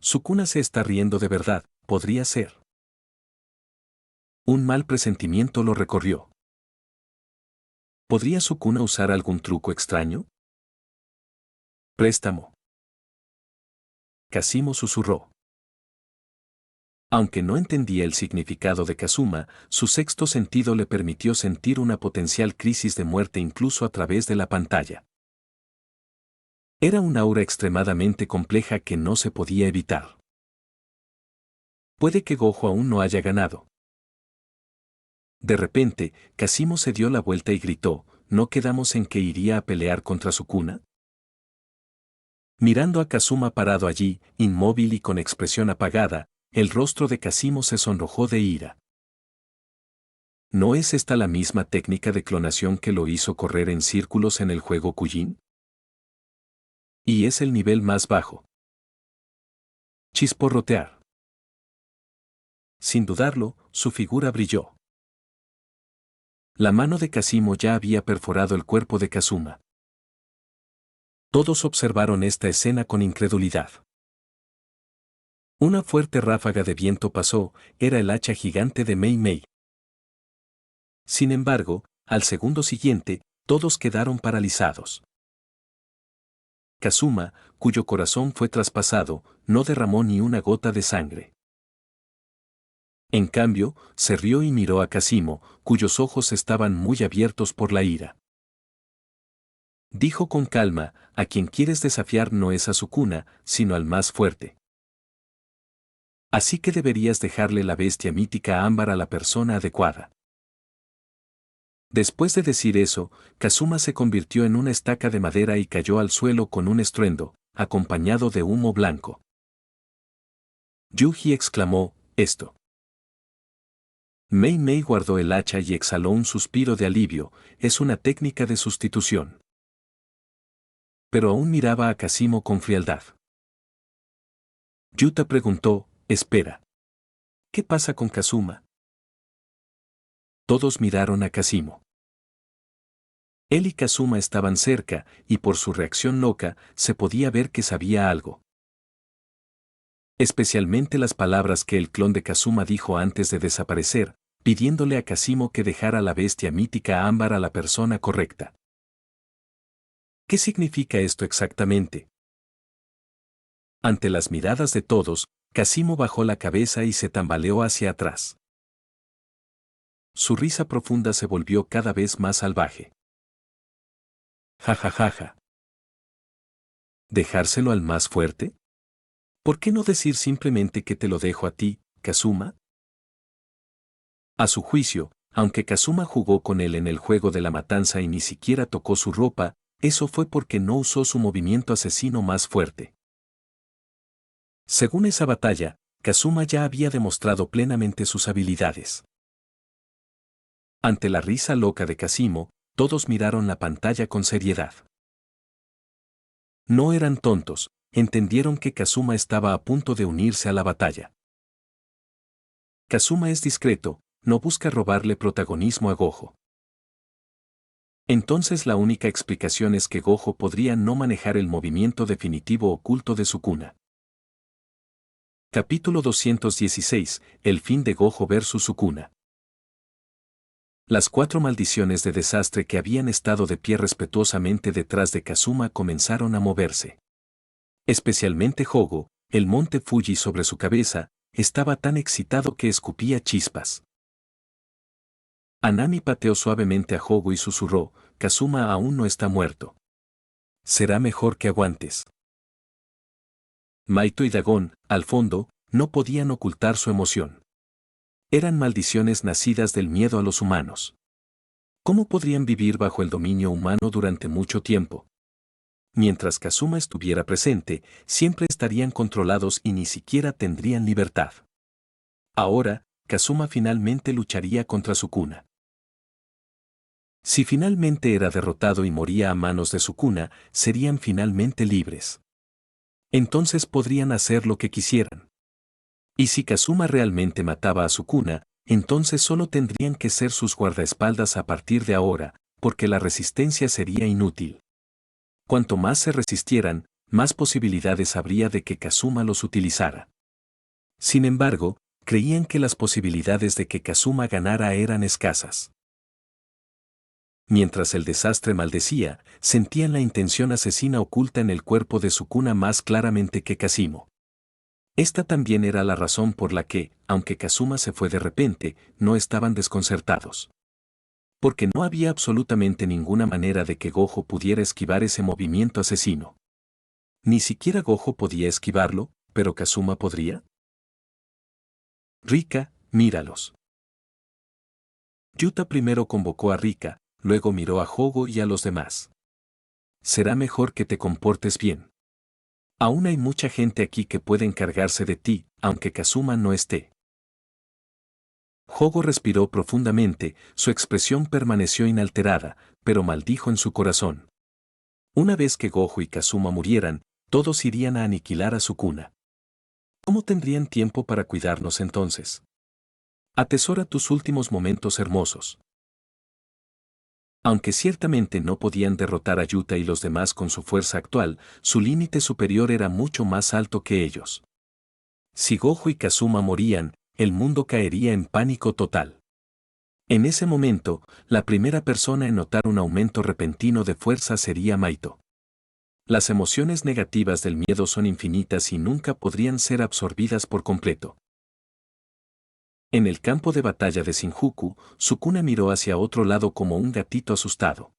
Sukuna se está riendo de verdad, podría ser. Un mal presentimiento lo recorrió. ¿Podría Sukuna usar algún truco extraño? Préstamo. Kazuma susurró. Aunque no entendía el significado de Kazuma, su sexto sentido le permitió sentir una potencial crisis de muerte incluso a través de la pantalla. Era una aura extremadamente compleja que no se podía evitar. Puede que Gojo aún no haya ganado. De repente, Kazimo se dio la vuelta y gritó, ¿no quedamos en que iría a pelear contra Sukuna? Mirando a Kazuma parado allí, inmóvil y con expresión apagada, el rostro de Kazimo se sonrojó de ira. ¿No es esta la misma técnica de clonación que lo hizo correr en círculos en el juego Kujin? Y es el nivel más bajo. Chisporrotear. Sin dudarlo, su figura brilló. La mano de Kazimo ya había perforado el cuerpo de Kazuma. Todos observaron esta escena con incredulidad. Una fuerte ráfaga de viento pasó, era el hacha gigante de Mei Mei. Sin embargo, al segundo siguiente, todos quedaron paralizados. Kazuma, cuyo corazón fue traspasado, no derramó ni una gota de sangre. En cambio, se rió y miró a Kazimo, cuyos ojos estaban muy abiertos por la ira. Dijo con calma, a quien quieres desafiar no es a Sukuna, sino al más fuerte. Así que deberías dejarle la bestia mítica ámbar a la persona adecuada. Después de decir eso, Kazuma se convirtió en una estaca de madera y cayó al suelo con un estruendo, acompañado de humo blanco. Yuji exclamó, «¿Esto?». Mei Mei guardó el hacha y exhaló un suspiro de alivio, es una técnica de sustitución. Pero aún miraba a Kazimo con frialdad. Yuta preguntó, «Espera. ¿Qué pasa con Kazuma?». Todos miraron a Kazimo. Él y Kazuma estaban cerca, y por su reacción loca, se podía ver que sabía algo. Especialmente las palabras que el clon de Kazuma dijo antes de desaparecer, pidiéndole a Kazimo que dejara la bestia mítica ámbar a la persona correcta. ¿Qué significa esto exactamente? Ante las miradas de todos, Kazimo bajó la cabeza y se tambaleó hacia atrás. Su risa profunda se volvió cada vez más salvaje. Ja ja ja ja. ¿Dejárselo al más fuerte? ¿Por qué no decir simplemente que te lo dejo a ti, Kazuma? A su juicio, aunque Kazuma jugó con él en el juego de la matanza y ni siquiera tocó su ropa, eso fue porque no usó su movimiento asesino más fuerte. Según esa batalla, Kazuma ya había demostrado plenamente sus habilidades. Ante la risa loca de Kazimo, todos miraron la pantalla con seriedad. No eran tontos, entendieron que Kazuma estaba a punto de unirse a la batalla. Kazuma es discreto, no busca robarle protagonismo a Gojo. Entonces la única explicación es que Gojo podría no manejar el movimiento definitivo oculto de Sukuna. Capítulo 216, el fin de Gojo vs Sukuna. Las 4 maldiciones de desastre que habían estado de pie respetuosamente detrás de Kazuma comenzaron a moverse. Especialmente Hogo, el monte Fuji sobre su cabeza, estaba tan excitado que escupía chispas. Anami pateó suavemente a Hogo y susurró, «Kazuma aún no está muerto. Será mejor que aguantes». Maito y Dagon, al fondo, no podían ocultar su emoción. Eran maldiciones nacidas del miedo a los humanos. ¿Cómo podrían vivir bajo el dominio humano durante mucho tiempo? Mientras Kazuma estuviera presente, siempre estarían controlados y ni siquiera tendrían libertad. Ahora, Kazuma finalmente lucharía contra Sukuna. Si finalmente era derrotado y moría a manos de Sukuna, serían finalmente libres. Entonces podrían hacer lo que quisieran. Y si Kazuma realmente mataba a Sukuna, entonces solo tendrían que ser sus guardaespaldas a partir de ahora, porque la resistencia sería inútil. Cuanto más se resistieran, más posibilidades habría de que Kazuma los utilizara. Sin embargo, creían que las posibilidades de que Kazuma ganara eran escasas. Mientras el desastre maldecía, sentían la intención asesina oculta en el cuerpo de Sukuna más claramente que Kazimo. Esta también era la razón por la que, aunque Kazuma se fue de repente, no estaban desconcertados. Porque no había absolutamente ninguna manera de que Gojo pudiera esquivar ese movimiento asesino. Ni siquiera Gojo podía esquivarlo, pero Kazuma podría. Rika, míralos. Yuta primero convocó a Rika, luego miró a Hogo y a los demás. Será mejor que te comportes bien. Aún hay mucha gente aquí que puede encargarse de ti, aunque Kazuma no esté. Hogo respiró profundamente, su expresión permaneció inalterada, pero maldijo en su corazón. Una vez que Gojo y Kazuma murieran, todos irían a aniquilar a Sukuna. ¿Cómo tendrían tiempo para cuidarnos entonces? Atesora tus últimos momentos hermosos. Aunque ciertamente no podían derrotar a Yuta y los demás con su fuerza actual, su límite superior era mucho más alto que ellos. Si Gojo y Kazuma morían, el mundo caería en pánico total. En ese momento, la primera persona en notar un aumento repentino de fuerza sería Maito. Las emociones negativas del miedo son infinitas y nunca podrían ser absorbidas por completo. En el campo de batalla de Shinjuku, Sukuna miró hacia otro lado como un gatito asustado.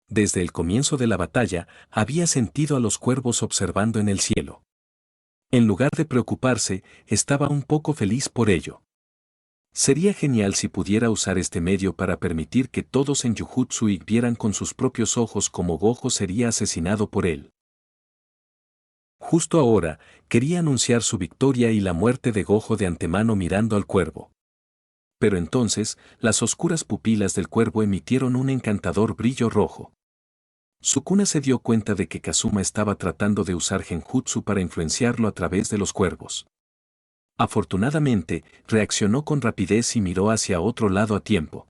Desde el comienzo de la batalla, había sentido a los cuervos observando en el cielo. En lugar de preocuparse, estaba un poco feliz por ello. Sería genial si pudiera usar este medio para permitir que todos en Jujutsu vieran con sus propios ojos cómo Gojo sería asesinado por él. Justo ahora, quería anunciar su victoria y la muerte de Gojo de antemano mirando al cuervo. Pero entonces, las oscuras pupilas del cuervo emitieron un encantador brillo rojo. Sukuna se dio cuenta de que Kazuma estaba tratando de usar Genjutsu para influenciarlo a través de los cuervos. Afortunadamente, reaccionó con rapidez y miró hacia otro lado a tiempo.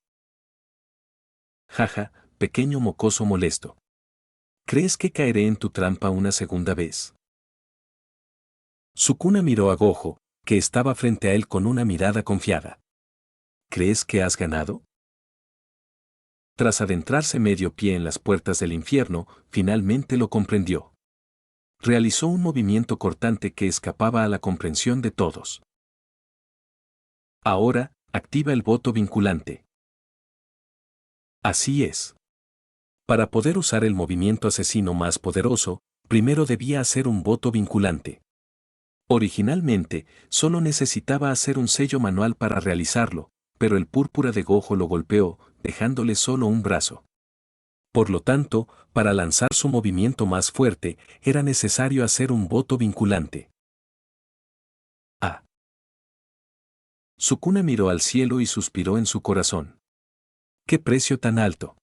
Jaja, pequeño mocoso molesto. ¿Crees que caeré en tu trampa una segunda vez? Sukuna miró a Gojo, que estaba frente a él con una mirada confiada. ¿Crees que has ganado? Tras adentrarse medio pie en las puertas del infierno, finalmente lo comprendió. Realizó un movimiento cortante que escapaba a la comprensión de todos. Ahora, activa el voto vinculante. Así es. Para poder usar el movimiento asesino más poderoso, primero debía hacer un voto vinculante. Originalmente, solo necesitaba hacer un sello manual para realizarlo, pero el púrpura de Gojo lo golpeó, dejándole solo un brazo. Por lo tanto, para lanzar su movimiento más fuerte, era necesario hacer un voto vinculante. Ah. Sukuna miró al cielo y suspiró en su corazón. ¡Qué precio tan alto!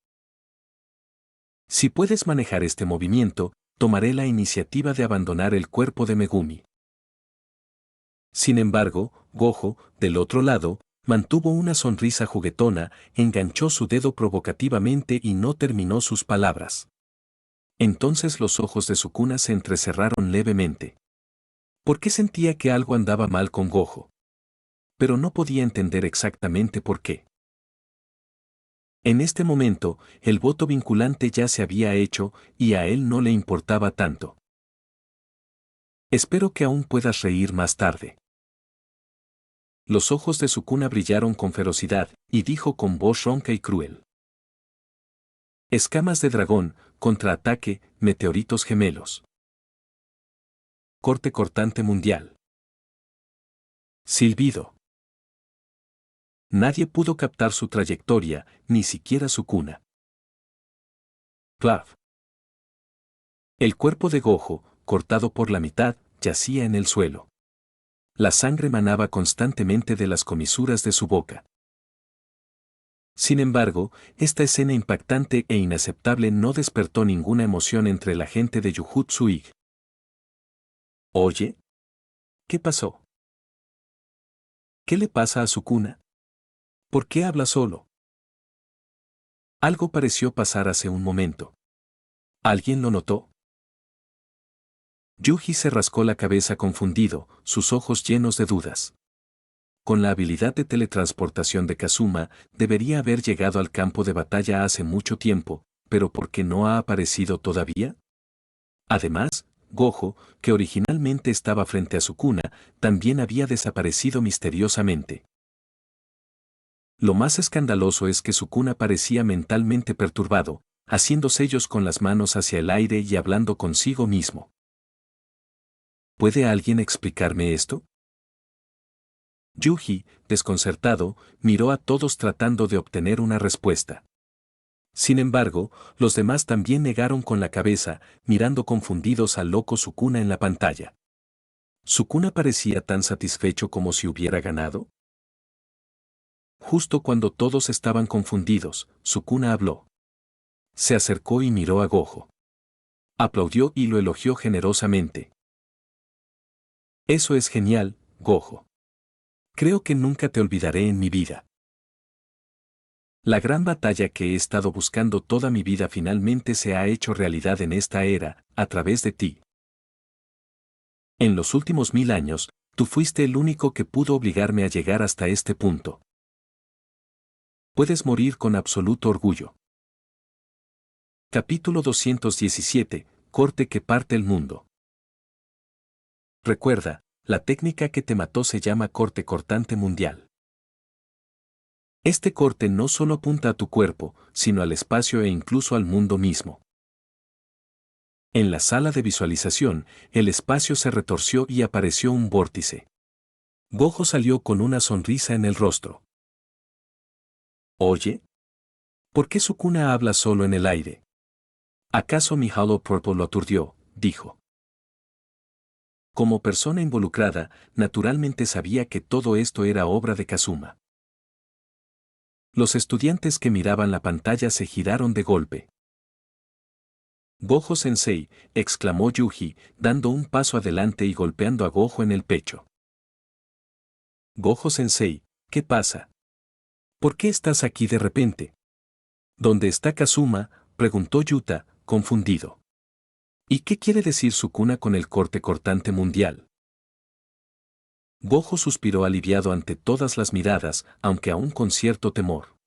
Si puedes manejar este movimiento, tomaré la iniciativa de abandonar el cuerpo de Megumi. Sin embargo, Gojo, del otro lado, mantuvo una sonrisa juguetona, enganchó su dedo provocativamente y no terminó sus palabras. Entonces los ojos de Sukuna se entrecerraron levemente. ¿Por qué sentía que algo andaba mal con Gojo? Pero no podía entender exactamente por qué. En este momento, el voto vinculante ya se había hecho y a él no le importaba tanto. Espero que aún puedas reír más tarde. Los ojos de Sukuna brillaron con ferocidad, y dijo con voz ronca y cruel. Escamas de dragón, contraataque, meteoritos gemelos. Corte cortante mundial. Silbido. Nadie pudo captar su trayectoria, ni siquiera Sukuna. Clav. El cuerpo de Gojo, cortado por la mitad, yacía en el suelo. La sangre manaba constantemente de las comisuras de su boca. Sin embargo, esta escena impactante e inaceptable no despertó ninguna emoción entre la gente de Jujutsu Ig. Oye, ¿qué pasó? ¿Qué le pasa a Sukuna? ¿Por qué habla solo? Algo pareció pasar hace un momento. ¿Alguien lo notó? Yuji se rascó la cabeza confundido, sus ojos llenos de dudas. Con la habilidad de teletransportación de Kazuma, debería haber llegado al campo de batalla hace mucho tiempo, pero ¿por qué no ha aparecido todavía? Además, Gojo, que originalmente estaba frente a Sukuna, también había desaparecido misteriosamente. Lo más escandaloso es que Sukuna parecía mentalmente perturbado, haciendo sellos con las manos hacia el aire y hablando consigo mismo. ¿Puede alguien explicarme esto? Yuji, desconcertado, miró a todos tratando de obtener una respuesta. Sin embargo, los demás también negaron con la cabeza, mirando confundidos al loco Sukuna en la pantalla. ¿Sukuna parecía tan satisfecho como si hubiera ganado? Justo cuando todos estaban confundidos, Sukuna habló. Se acercó y miró a Gojo. Aplaudió y lo elogió generosamente. Eso es genial, Gojo. Creo que nunca te olvidaré en mi vida. La gran batalla que he estado buscando toda mi vida finalmente se ha hecho realidad en esta era, a través de ti. En los últimos 1000 años, tú fuiste el único que pudo obligarme a llegar hasta este punto. Puedes morir con absoluto orgullo. Capítulo 217, Corte que parte el mundo. Recuerda, la técnica que te mató se llama corte cortante mundial. Este corte no solo apunta a tu cuerpo, sino al espacio e incluso al mundo mismo. En la sala de visualización, el espacio se retorció y apareció un vórtice. Gojo salió con una sonrisa en el rostro. Oye, ¿por qué Sukuna habla solo en el aire? ¿Acaso mi Hollow Purple lo aturdió? Dijo. Como persona involucrada, naturalmente sabía que todo esto era obra de Kazuma. Los estudiantes que miraban la pantalla se giraron de golpe. Gojo-sensei, exclamó Yuji, dando un paso adelante y golpeando a Gojo en el pecho. Gojo-sensei, ¿qué pasa? ¿Por qué estás aquí de repente? ¿Dónde está Kazuma?, preguntó Yuta, confundido. ¿Y qué quiere decir Sukuna con el corte cortante mundial? Gojo suspiró aliviado ante todas las miradas, aunque aún con cierto temor.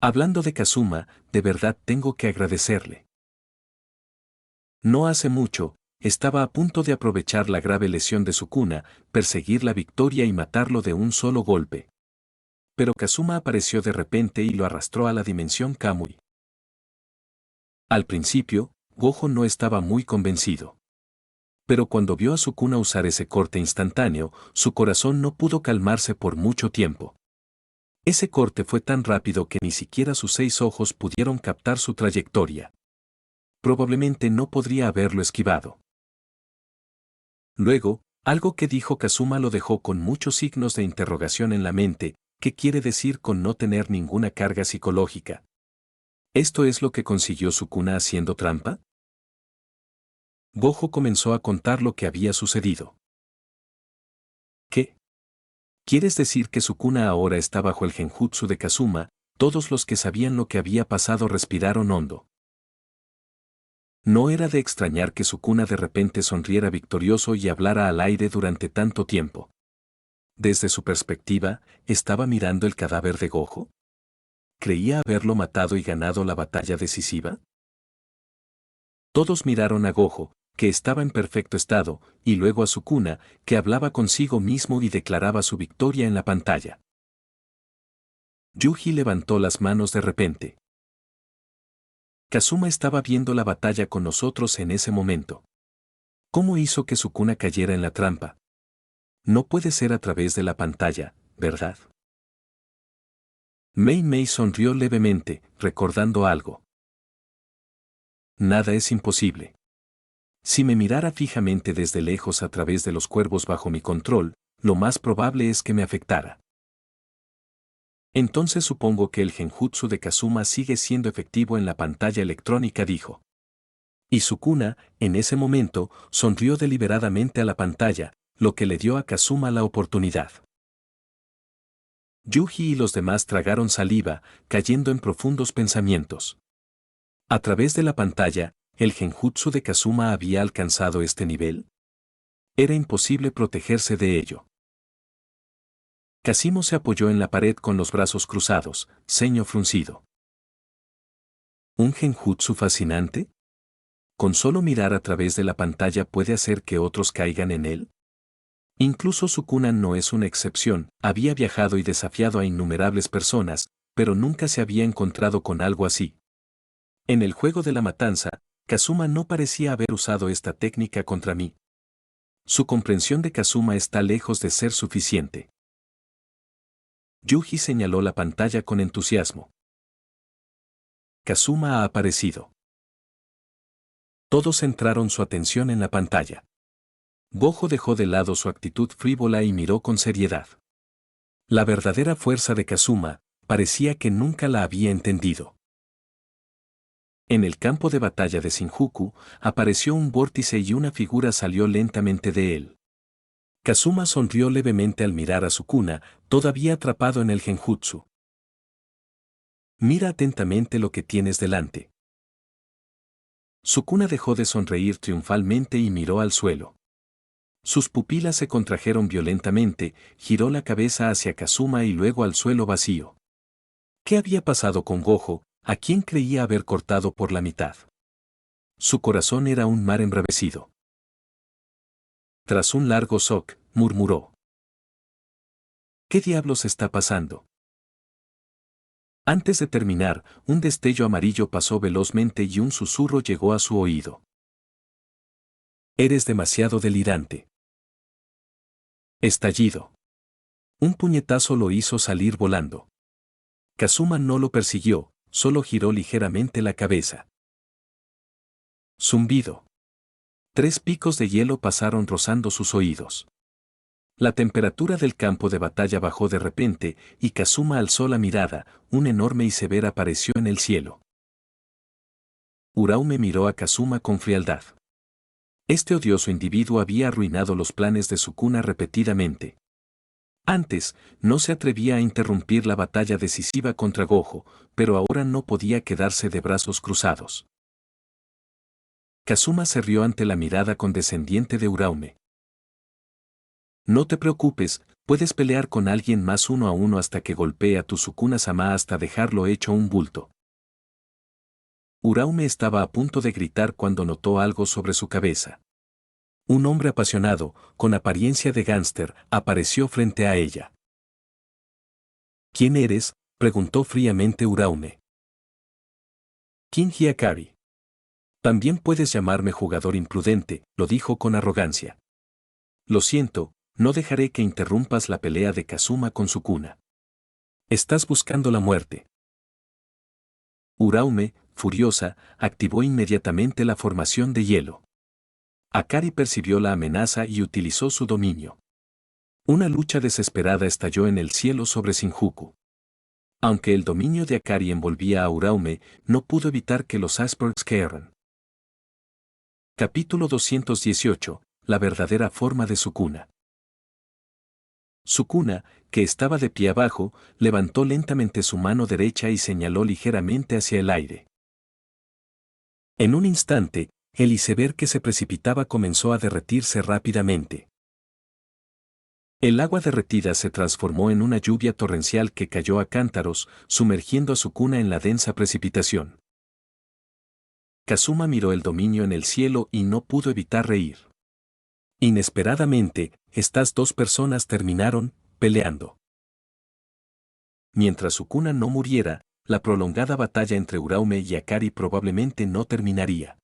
Hablando de Kazuma, de verdad tengo que agradecerle. No hace mucho, estaba a punto de aprovechar la grave lesión de Sukuna, perseguir la victoria y matarlo de un solo golpe. Pero Kazuma apareció de repente y lo arrastró a la dimensión Kamui. Al principio, Gojo no estaba muy convencido. Pero cuando vio a Sukuna usar ese corte instantáneo, su corazón no pudo calmarse por mucho tiempo. Ese corte fue tan rápido que ni siquiera sus 6 ojos pudieron captar su trayectoria. Probablemente no podría haberlo esquivado. Luego, algo que dijo Kazuma lo dejó con muchos signos de interrogación en la mente. ¿Qué quiere decir con no tener ninguna carga psicológica? ¿Esto es lo que consiguió Sukuna haciendo trampa? Gojo comenzó a contar lo que había sucedido. ¿Qué? ¿Quieres decir que Sukuna ahora está bajo el genjutsu de Kazuma? Todos los que sabían lo que había pasado respiraron hondo. No era de extrañar que Sukuna de repente sonriera victorioso y hablara al aire durante tanto tiempo. Desde su perspectiva, ¿estaba mirando el cadáver de Gojo? ¿Creía haberlo matado y ganado la batalla decisiva? Todos miraron a Gojo, que estaba en perfecto estado, y luego a Sukuna, que hablaba consigo mismo y declaraba su victoria en la pantalla. Yuji levantó las manos de repente. Kazuma estaba viendo la batalla con nosotros en ese momento. ¿Cómo hizo que Sukuna cayera en la trampa? No puede ser a través de la pantalla, ¿verdad? Mei Mei sonrió levemente, recordando algo. Nada es imposible. Si me mirara fijamente desde lejos a través de los cuervos bajo mi control, lo más probable es que me afectara. Entonces supongo que el genjutsu de Kazuma sigue siendo efectivo en la pantalla electrónica, dijo. Y Sukuna, en ese momento, sonrió deliberadamente a la pantalla, lo que le dio a Kazuma la oportunidad. Yuji y los demás tragaron saliva, cayendo en profundos pensamientos. A través de la pantalla, ¿el genjutsu de Kazuma había alcanzado este nivel? Era imposible protegerse de ello. Kazuma se apoyó en la pared con los brazos cruzados, ceño fruncido. ¿Un genjutsu fascinante? ¿Con solo mirar a través de la pantalla puede hacer que otros caigan en él? Incluso Sukuna no es una excepción, había viajado y desafiado a innumerables personas, pero nunca se había encontrado con algo así. En el juego de la matanza, Kazuma no parecía haber usado esta técnica contra mí. Su comprensión de Kazuma está lejos de ser suficiente. Yuji señaló la pantalla con entusiasmo. Kazuma ha aparecido. Todos centraron su atención en la pantalla. Gojo dejó de lado su actitud frívola y miró con seriedad. La verdadera fuerza de Kazuma parecía que nunca la había entendido. En el campo de batalla de Shinjuku, apareció un vórtice y una figura salió lentamente de él. Kazuma sonrió levemente al mirar a Sukuna, todavía atrapado en el genjutsu. Mira atentamente lo que tienes delante. Sukuna dejó de sonreír triunfalmente y miró al suelo. Sus pupilas se contrajeron violentamente, giró la cabeza hacia Kazuma y luego al suelo vacío. ¿Qué había pasado con Gojo, a quien creía haber cortado por la mitad? Su corazón era un mar embravecido. Tras un largo shock, murmuró. ¿Qué diablos está pasando? Antes de terminar, un destello amarillo pasó velozmente y un susurro llegó a su oído. Eres demasiado delirante. Estallido. Un puñetazo lo hizo salir volando. Kazuma no lo persiguió, solo giró ligeramente la cabeza. Zumbido. 3 picos de hielo pasaron rozando sus oídos. La temperatura del campo de batalla bajó de repente, y Kazuma alzó la mirada, un enorme iceberg apareció en el cielo. Uraume miró a Kazuma con frialdad. Este odioso individuo había arruinado los planes de Sukuna repetidamente. Antes, no se atrevía a interrumpir la batalla decisiva contra Gojo, pero ahora no podía quedarse de brazos cruzados. Kazuma se rió ante la mirada condescendiente de Uraume. No te preocupes, puedes pelear con alguien más 1 a 1 hasta que golpee a tu Sukuna-sama hasta dejarlo hecho un bulto. Uraume estaba a punto de gritar cuando notó algo sobre su cabeza. Un hombre apasionado, con apariencia de gánster, apareció frente a ella. ¿Quién eres?, preguntó fríamente Uraume. Kin Hyakari. También puedes llamarme jugador imprudente, lo dijo con arrogancia. Lo siento, no dejaré que interrumpas la pelea de Kazuma con Sukuna. Estás buscando la muerte. Uraume, furiosa, activó inmediatamente la formación de hielo. Akari percibió la amenaza y utilizó su dominio. Una lucha desesperada estalló en el cielo sobre Shinjuku. Aunque el dominio de Akari envolvía a Uraume, no pudo evitar que los icebergs cayeran. Capítulo 218. La verdadera forma de Sukuna. Sukuna, que estaba de pie abajo, levantó lentamente su mano derecha y señaló ligeramente hacia el aire. En un instante, el iceberg que se precipitaba comenzó a derretirse rápidamente. El agua derretida se transformó en una lluvia torrencial que cayó a cántaros, sumergiendo a Sukuna en la densa precipitación. Kazuma miró el dominio en el cielo y no pudo evitar reír. Inesperadamente, estas 2 personas terminaron peleando. Mientras Sukuna no muriera, la prolongada batalla entre Uraume y Akari probablemente no terminaría.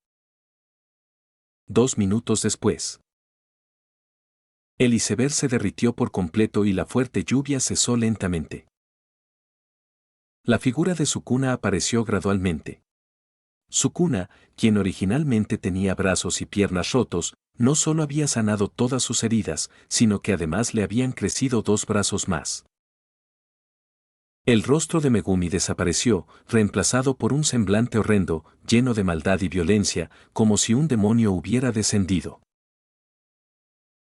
2 minutos después. El iceberg se derritió por completo y la fuerte lluvia cesó lentamente. La figura de Sukuna apareció gradualmente. Sukuna, quien originalmente tenía brazos y piernas rotos, no solo había sanado todas sus heridas, sino que además le habían crecido 2 brazos más. El rostro de Megumi desapareció, reemplazado por un semblante horrendo, lleno de maldad y violencia, como si un demonio hubiera descendido.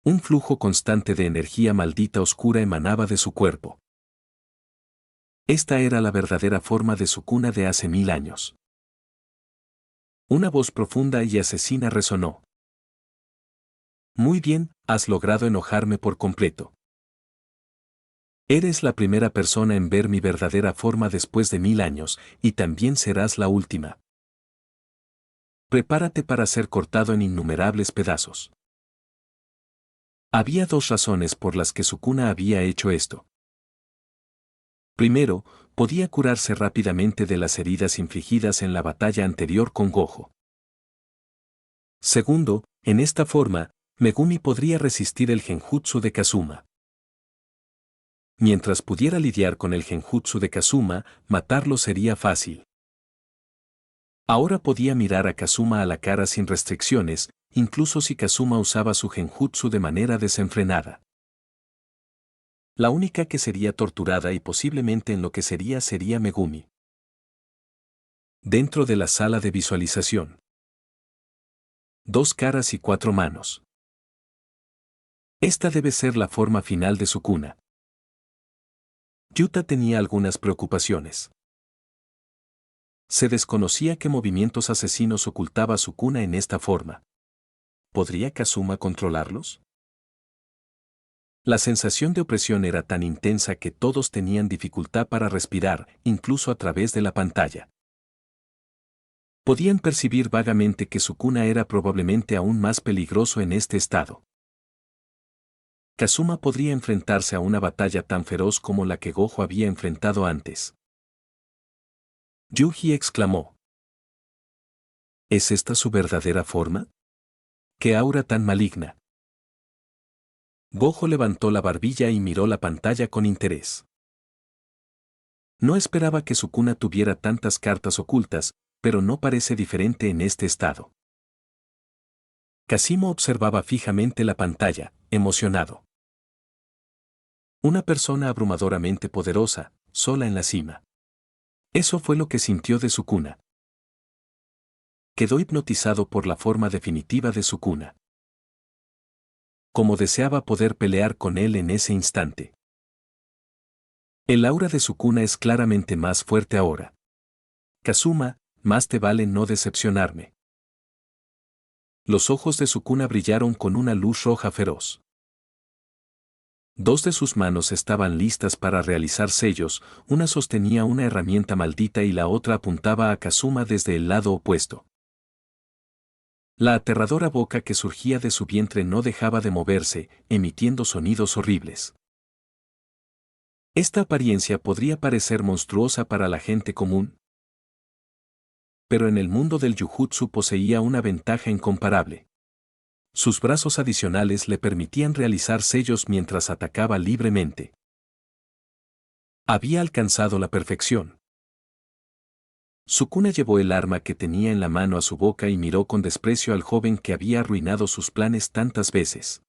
Un flujo constante de energía maldita oscura emanaba de su cuerpo. Esta era la verdadera forma de Sukuna de hace 1000 años. Una voz profunda y asesina resonó. Muy bien, has logrado enojarme por completo. Eres la primera persona en ver mi verdadera forma después de 1000 años, y también serás la última. Prepárate para ser cortado en innumerables pedazos. Había 2 razones por las que Sukuna había hecho esto. Primero, podía curarse rápidamente de las heridas infligidas en la batalla anterior con Gojo. Segundo, en esta forma, Megumi podría resistir el genjutsu de Kazuma. Mientras pudiera lidiar con el genjutsu de Kazuma, matarlo sería fácil. Ahora podía mirar a Kazuma a la cara sin restricciones, incluso si Kazuma usaba su genjutsu de manera desenfrenada. La única que sería torturada y posiblemente enloquecería sería Megumi. Dentro de la sala de visualización. 2 caras y 4 manos. Esta debe ser la forma final de Sukuna. Yuta tenía algunas preocupaciones. Se desconocía qué movimientos asesinos ocultaba Sukuna en esta forma. ¿Podría Kazuma controlarlos? La sensación de opresión era tan intensa que todos tenían dificultad para respirar, incluso a través de la pantalla. Podían percibir vagamente que Sukuna era probablemente aún más peligroso en este estado. Kazuma podría enfrentarse a una batalla tan feroz como la que Gojo había enfrentado antes. Yuji exclamó. ¿Es esta su verdadera forma? ¡Qué aura tan maligna! Gojo levantó la barbilla y miró la pantalla con interés. No esperaba que Sukuna tuviera tantas cartas ocultas, pero no parece diferente en este estado. Kazuma observaba fijamente la pantalla, emocionado. Una persona abrumadoramente poderosa, sola en la cima. Eso fue lo que sintió de Sukuna. Quedó hipnotizado por la forma definitiva de Sukuna. Como deseaba poder pelear con él en ese instante. El aura de Sukuna es claramente más fuerte ahora. Kazuma, más te vale no decepcionarme. Los ojos de Sukuna brillaron con una luz roja feroz. 2 de sus manos estaban listas para realizar sellos, una sostenía una herramienta maldita y la otra apuntaba a Kazuma desde el lado opuesto. La aterradora boca que surgía de su vientre no dejaba de moverse, emitiendo sonidos horribles. Esta apariencia podría parecer monstruosa para la gente común, pero en el mundo del Jujutsu poseía una ventaja incomparable. Sus brazos adicionales le permitían realizar sellos mientras atacaba libremente. Había alcanzado la perfección. Sukuna llevó el arma que tenía en la mano a su boca y miró con desprecio al joven que había arruinado sus planes tantas veces.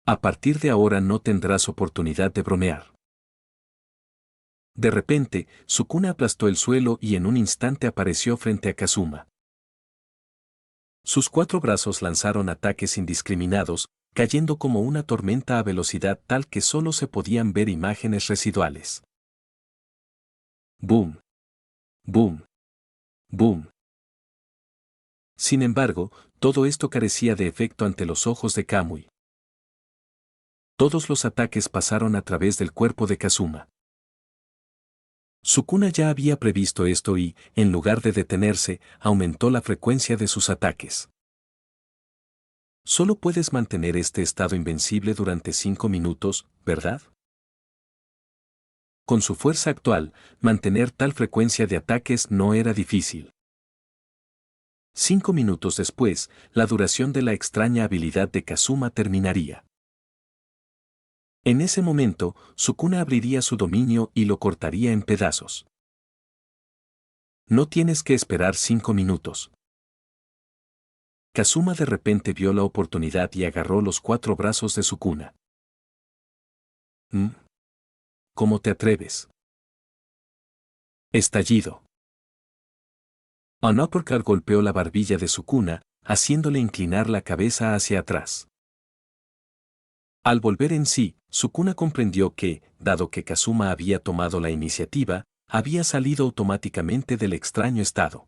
A partir de ahora no tendrás oportunidad de bromear. De repente, Sukuna aplastó el suelo y en un instante apareció frente a Kazuma. Sus 4 brazos lanzaron ataques indiscriminados, cayendo como una tormenta a velocidad tal que solo se podían ver imágenes residuales. Boom. Boom. Boom. Sin embargo, todo esto carecía de efecto ante los ojos de Kamui. Todos los ataques pasaron a través del cuerpo de Kazuma. Sukuna ya había previsto esto y, en lugar de detenerse, aumentó la frecuencia de sus ataques. Solo puedes mantener este estado invencible durante 5 minutos, ¿verdad? Con su fuerza actual, mantener tal frecuencia de ataques no era difícil. 5 minutos después, la duración de la extraña habilidad de Kazuma terminaría. En ese momento, Sukuna abriría su dominio y lo cortaría en pedazos. No tienes que esperar 5 minutos. Kazuma de repente vio la oportunidad y agarró los 4 brazos de Sukuna. ¿Cómo te atreves? Estallido. Un uppercut golpeó la barbilla de Sukuna, haciéndole inclinar la cabeza hacia atrás. Al volver en sí, Sukuna comprendió que, dado que Kazuma había tomado la iniciativa, había salido automáticamente del extraño estado.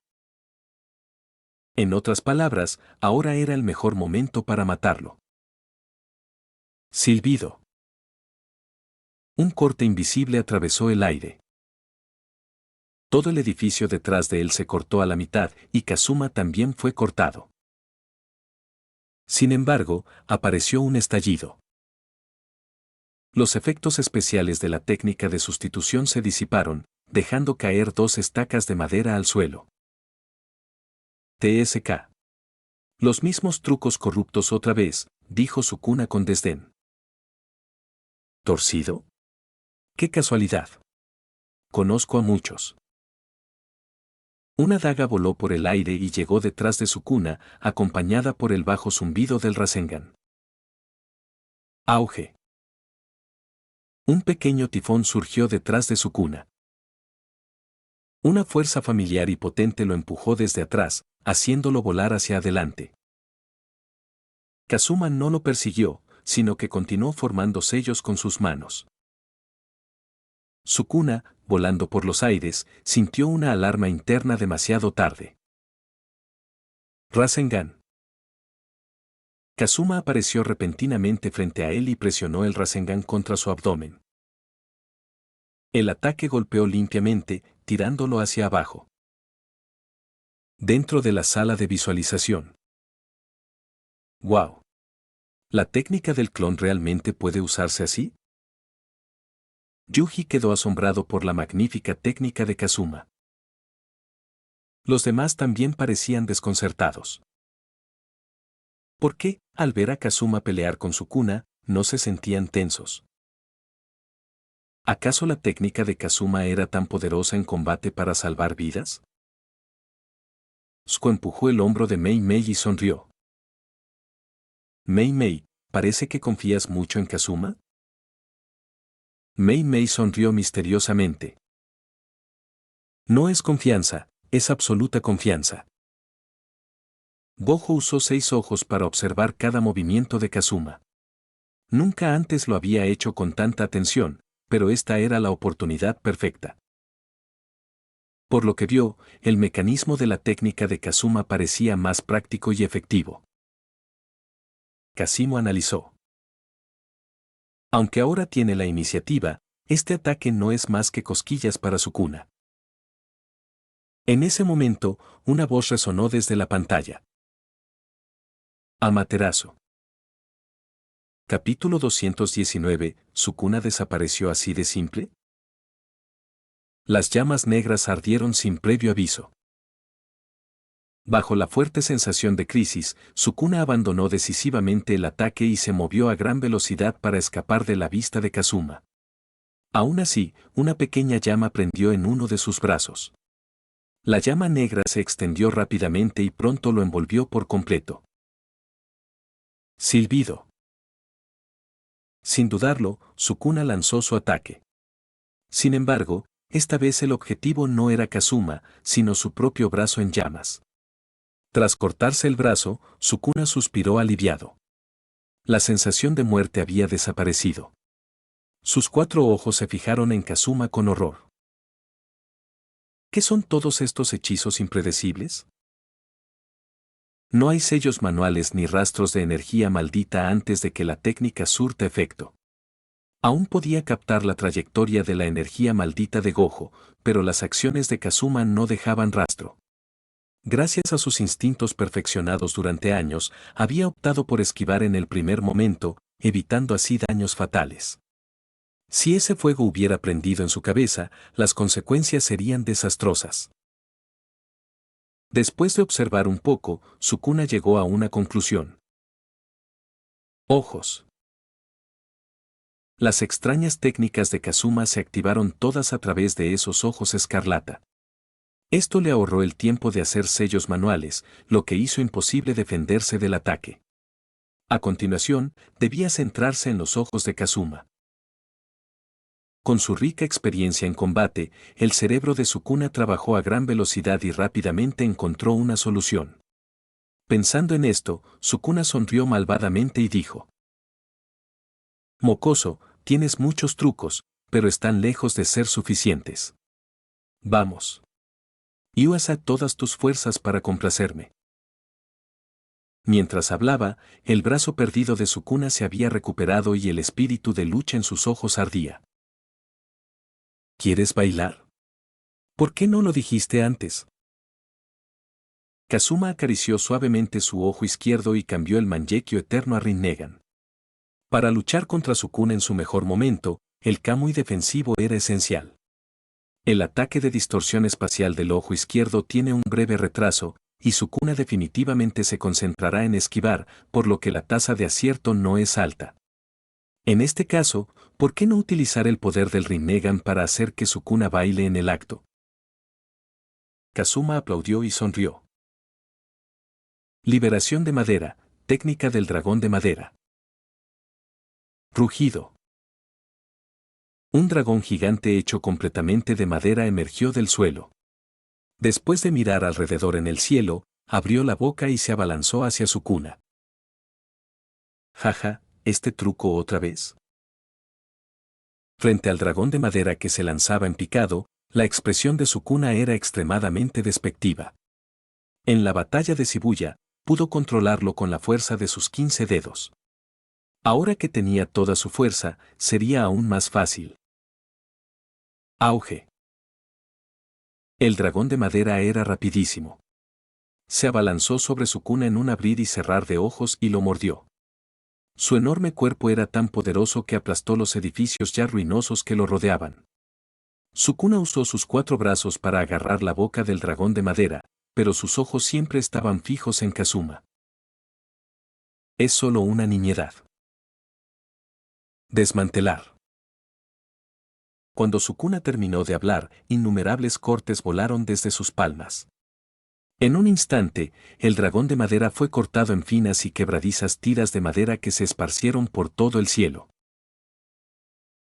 En otras palabras, ahora era el mejor momento para matarlo. Silbido. Un corte invisible atravesó el aire. Todo el edificio detrás de él se cortó a la mitad y Kazuma también fue cortado. Sin embargo, apareció un estallido. Los efectos especiales de la técnica de sustitución se disiparon, dejando caer 2 estacas de madera al suelo. TSK. Los mismos trucos corruptos otra vez, dijo Sukuna con desdén. ¿Torcido? ¡Qué casualidad! Conozco a muchos. Una daga voló por el aire y llegó detrás de Sukuna, acompañada por el bajo zumbido del Rasengan. Auge. Un pequeño tifón surgió detrás de Sukuna. Una fuerza familiar y potente lo empujó desde atrás, haciéndolo volar hacia adelante. Kazuma no lo persiguió, sino que continuó formando sellos con sus manos. Sukuna, volando por los aires, sintió una alarma interna demasiado tarde. Rasengan. Kazuma apareció repentinamente frente a él y presionó el Rasengan contra su abdomen. El ataque golpeó limpiamente, tirándolo hacia abajo. Dentro de la sala de visualización. ¡Wow! ¿La técnica del clon realmente puede usarse así? Yuji quedó asombrado por la magnífica técnica de Kazuma. Los demás también parecían desconcertados. ¿Por qué, al ver a Kazuma pelear con Sukuna, no se sentían tensos? ¿Acaso la técnica de Kazuma era tan poderosa en combate para salvar vidas? Suko empujó el hombro de Mei Mei y sonrió. Mei Mei, parece que confías mucho en Kazuma. Mei Mei sonrió misteriosamente. No es confianza, es absoluta confianza. Gojo usó 6 ojos para observar cada movimiento de Kazuma. Nunca antes lo había hecho con tanta atención, pero esta era la oportunidad perfecta. Por lo que vio, el mecanismo de la técnica de Kazuma parecía más práctico y efectivo. Kazuma analizó. Aunque ahora tiene la iniciativa, este ataque no es más que cosquillas para Sukuna. En ese momento, una voz resonó desde la pantalla. Amaterasu. Capítulo 219, ¿Sukuna desapareció así de simple? Las llamas negras ardieron sin previo aviso. Bajo la fuerte sensación de crisis, Sukuna abandonó decisivamente el ataque y se movió a gran velocidad para escapar de la vista de Kazuma. Aún así, una pequeña llama prendió en uno de sus brazos. La llama negra se extendió rápidamente y pronto lo envolvió por completo. Silbido. Sin dudarlo, Sukuna lanzó su ataque. Sin embargo, esta vez el objetivo no era Kazuma, sino su propio brazo en llamas. Tras cortarse el brazo, Sukuna suspiró aliviado. La sensación de muerte había desaparecido. Sus 4 ojos se fijaron en Kazuma con horror. ¿Qué son todos estos hechizos impredecibles? No hay sellos manuales ni rastros de energía maldita antes de que la técnica surta efecto. Aún podía captar la trayectoria de la energía maldita de Gojo, pero las acciones de Kazuma no dejaban rastro. Gracias a sus instintos perfeccionados durante años, había optado por esquivar en el primer momento, evitando así daños fatales. Si ese fuego hubiera prendido en su cabeza, las consecuencias serían desastrosas. Después de observar un poco, Sukuna llegó a una conclusión. Ojos. Las extrañas técnicas de Kazuma se activaron todas a través de esos ojos escarlata. Esto le ahorró el tiempo de hacer sellos manuales, lo que hizo imposible defenderse del ataque. A continuación, debía centrarse en los ojos de Kazuma. Con su rica experiencia en combate, el cerebro de Sukuna trabajó a gran velocidad y rápidamente encontró una solución. Pensando en esto, Sukuna sonrió malvadamente y dijo: Mocoso, tienes muchos trucos, pero están lejos de ser suficientes. Vamos. Y usa todas tus fuerzas para complacerme. Mientras hablaba, el brazo perdido de Sukuna se había recuperado y el espíritu de lucha en sus ojos ardía. ¿Quieres bailar? ¿Por qué no lo dijiste antes? Kazuma acarició suavemente su ojo izquierdo y cambió el Mangekyo eterno a Rinnegan. Para luchar contra Sukuna en su mejor momento, el Kamui defensivo era esencial. El ataque de distorsión espacial del ojo izquierdo tiene un breve retraso, y Sukuna definitivamente se concentrará en esquivar, por lo que la tasa de acierto no es alta. En este caso, ¿por qué no utilizar el poder del Rinnegan para hacer que Sukuna baile en el acto? Kazuma aplaudió y sonrió. Liberación de madera, técnica del dragón de madera. Rugido. Un dragón gigante hecho completamente de madera emergió del suelo. Después de mirar alrededor en el cielo, abrió la boca y se abalanzó hacia Sukuna. Jaja, ¿este truco otra vez? Frente al dragón de madera que se lanzaba en picado, la expresión de Sukuna era extremadamente despectiva. En la batalla de Shibuya, pudo controlarlo con la fuerza de sus 15 dedos. Ahora que tenía toda su fuerza, sería aún más fácil. Auge. El dragón de madera era rapidísimo. Se abalanzó sobre Sukuna en un abrir y cerrar de ojos y lo mordió. Su enorme cuerpo era tan poderoso que aplastó los edificios ya ruinosos que lo rodeaban. Sukuna usó sus 4 brazos para agarrar la boca del dragón de madera, pero sus ojos siempre estaban fijos en Kazuma. Es solo una nimiedad. Desmantelar. Cuando Sukuna terminó de hablar, innumerables cortes volaron desde sus palmas. En un instante, el dragón de madera fue cortado en finas y quebradizas tiras de madera que se esparcieron por todo el cielo.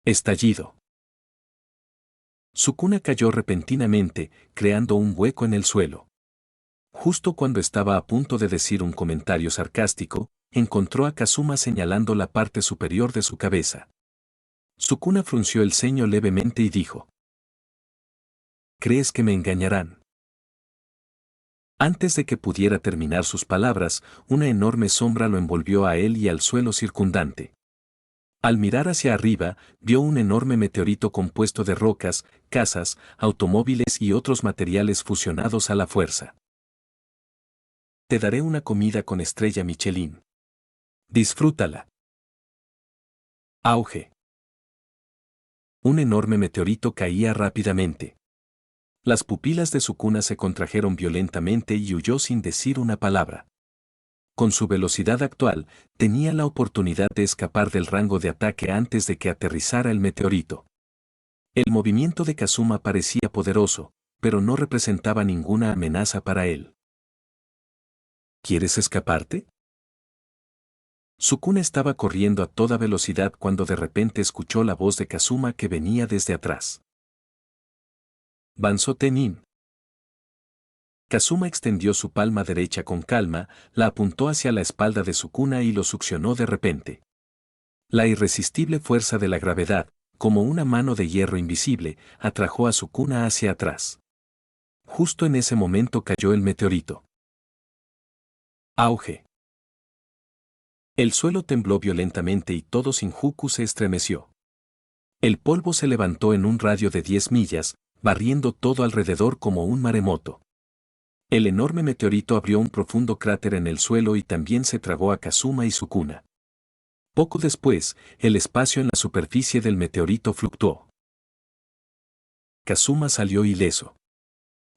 Estallido. Sukuna cayó repentinamente, creando un hueco en el suelo. Justo cuando estaba a punto de decir un comentario sarcástico, encontró a Kazuma señalando la parte superior de su cabeza. Sukuna frunció el ceño levemente y dijo: ¿Crees que me engañarán? Antes de que pudiera terminar sus palabras, una enorme sombra lo envolvió a él y al suelo circundante. Al mirar hacia arriba, vio un enorme meteorito compuesto de rocas, casas, automóviles y otros materiales fusionados a la fuerza. Te daré una comida con estrella Michelin. Disfrútala. Auge. Un enorme meteorito caía rápidamente. Las pupilas de Sukuna se contrajeron violentamente y huyó sin decir una palabra. Con su velocidad actual, tenía la oportunidad de escapar del rango de ataque antes de que aterrizara el meteorito. El movimiento de Kazuma parecía poderoso, pero no representaba ninguna amenaza para él. ¿Quieres escaparte? Sukuna estaba corriendo a toda velocidad cuando de repente escuchó la voz de Kazuma que venía desde atrás. Banzo Tenin. Kazuma extendió su palma derecha con calma, la apuntó hacia la espalda de Sukuna y lo succionó de repente. La irresistible fuerza de la gravedad, como una mano de hierro invisible, atrajo a Sukuna hacia atrás. Justo en ese momento cayó el meteorito. Auge. El suelo tembló violentamente y todo Shinjuku se estremeció. El polvo se levantó en un radio de 10 millas, barriendo todo alrededor como un maremoto. El enorme meteorito abrió un profundo cráter en el suelo y también se tragó a Kazuma y Sukuna. Poco después, el espacio en la superficie del meteorito fluctuó. Kazuma salió ileso.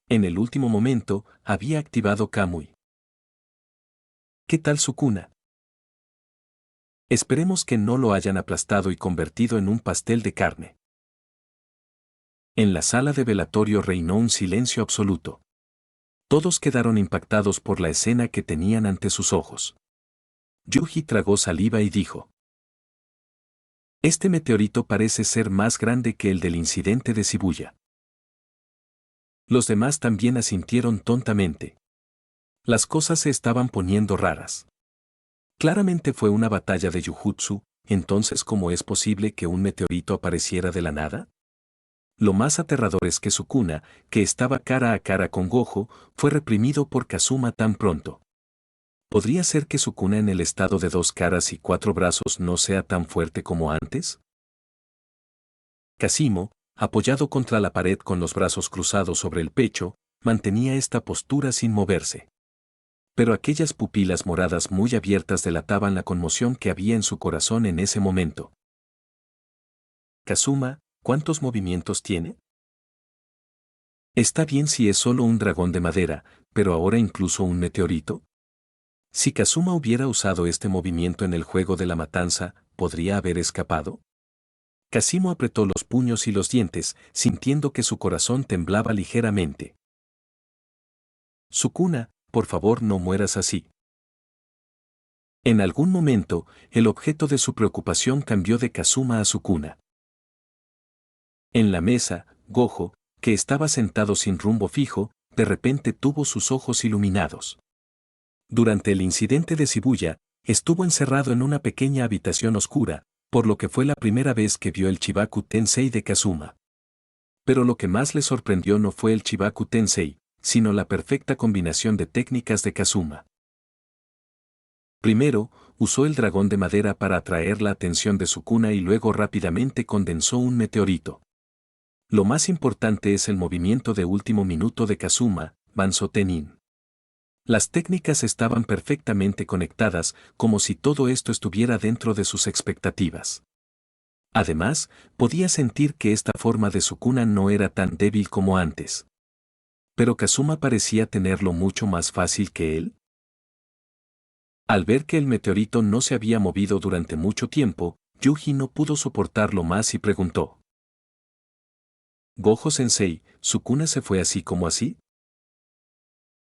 En el último momento, había activado Kamui. ¿Qué tal Sukuna? Esperemos que no lo hayan aplastado y convertido en un pastel de carne. En la sala de velatorio reinó un silencio absoluto. Todos quedaron impactados por la escena que tenían ante sus ojos. Yuji tragó saliva y dijo: Este meteorito parece ser más grande que el del incidente de Shibuya. Los demás también asintieron tontamente. Las cosas se estaban poniendo raras. Claramente fue una batalla de Jujutsu, entonces ¿cómo es posible que un meteorito apareciera de la nada? Lo más aterrador es que Sukuna, que estaba cara a cara con Gojo, fue reprimido por Kazuma tan pronto. ¿Podría ser que Sukuna en el estado de 2 caras y 4 brazos no sea tan fuerte como antes? Kazimo, apoyado contra la pared con los brazos cruzados sobre el pecho, mantenía esta postura sin moverse. Pero aquellas pupilas moradas muy abiertas delataban la conmoción que había en su corazón en ese momento. Kazuma, ¿cuántos movimientos tiene? Está bien si es solo un dragón de madera, pero ahora incluso un meteorito. Si Kazuma hubiera usado este movimiento en el juego de la matanza, ¿podría haber escapado? Kasimo apretó los puños y los dientes, sintiendo que su corazón temblaba ligeramente. Sukuna, por favor no mueras así. En algún momento, el objeto de su preocupación cambió de Kazuma a Sukuna. En la mesa, Gojo, que estaba sentado sin rumbo fijo, de repente tuvo sus ojos iluminados. Durante el incidente de Shibuya, estuvo encerrado en una pequeña habitación oscura, por lo que fue la primera vez que vio el Chibaku Tensei de Kazuma. Pero lo que más le sorprendió no fue el Chibaku Tensei, sino la perfecta combinación de técnicas de Kazuma. Primero, usó el dragón de madera para atraer la atención de Sukuna y luego rápidamente condensó un meteorito. Lo más importante es el movimiento de último minuto de Kazuma, Banzo Tenin. Las técnicas estaban perfectamente conectadas, como si todo esto estuviera dentro de sus expectativas. Además, podía sentir que esta forma de Sukuna no era tan débil como antes. Pero Kazuma parecía tenerlo mucho más fácil que él. Al ver que el meteorito no se había movido durante mucho tiempo, Yuji no pudo soportarlo más y preguntó. ¿Gojo-sensei, Sukuna se fue así como así?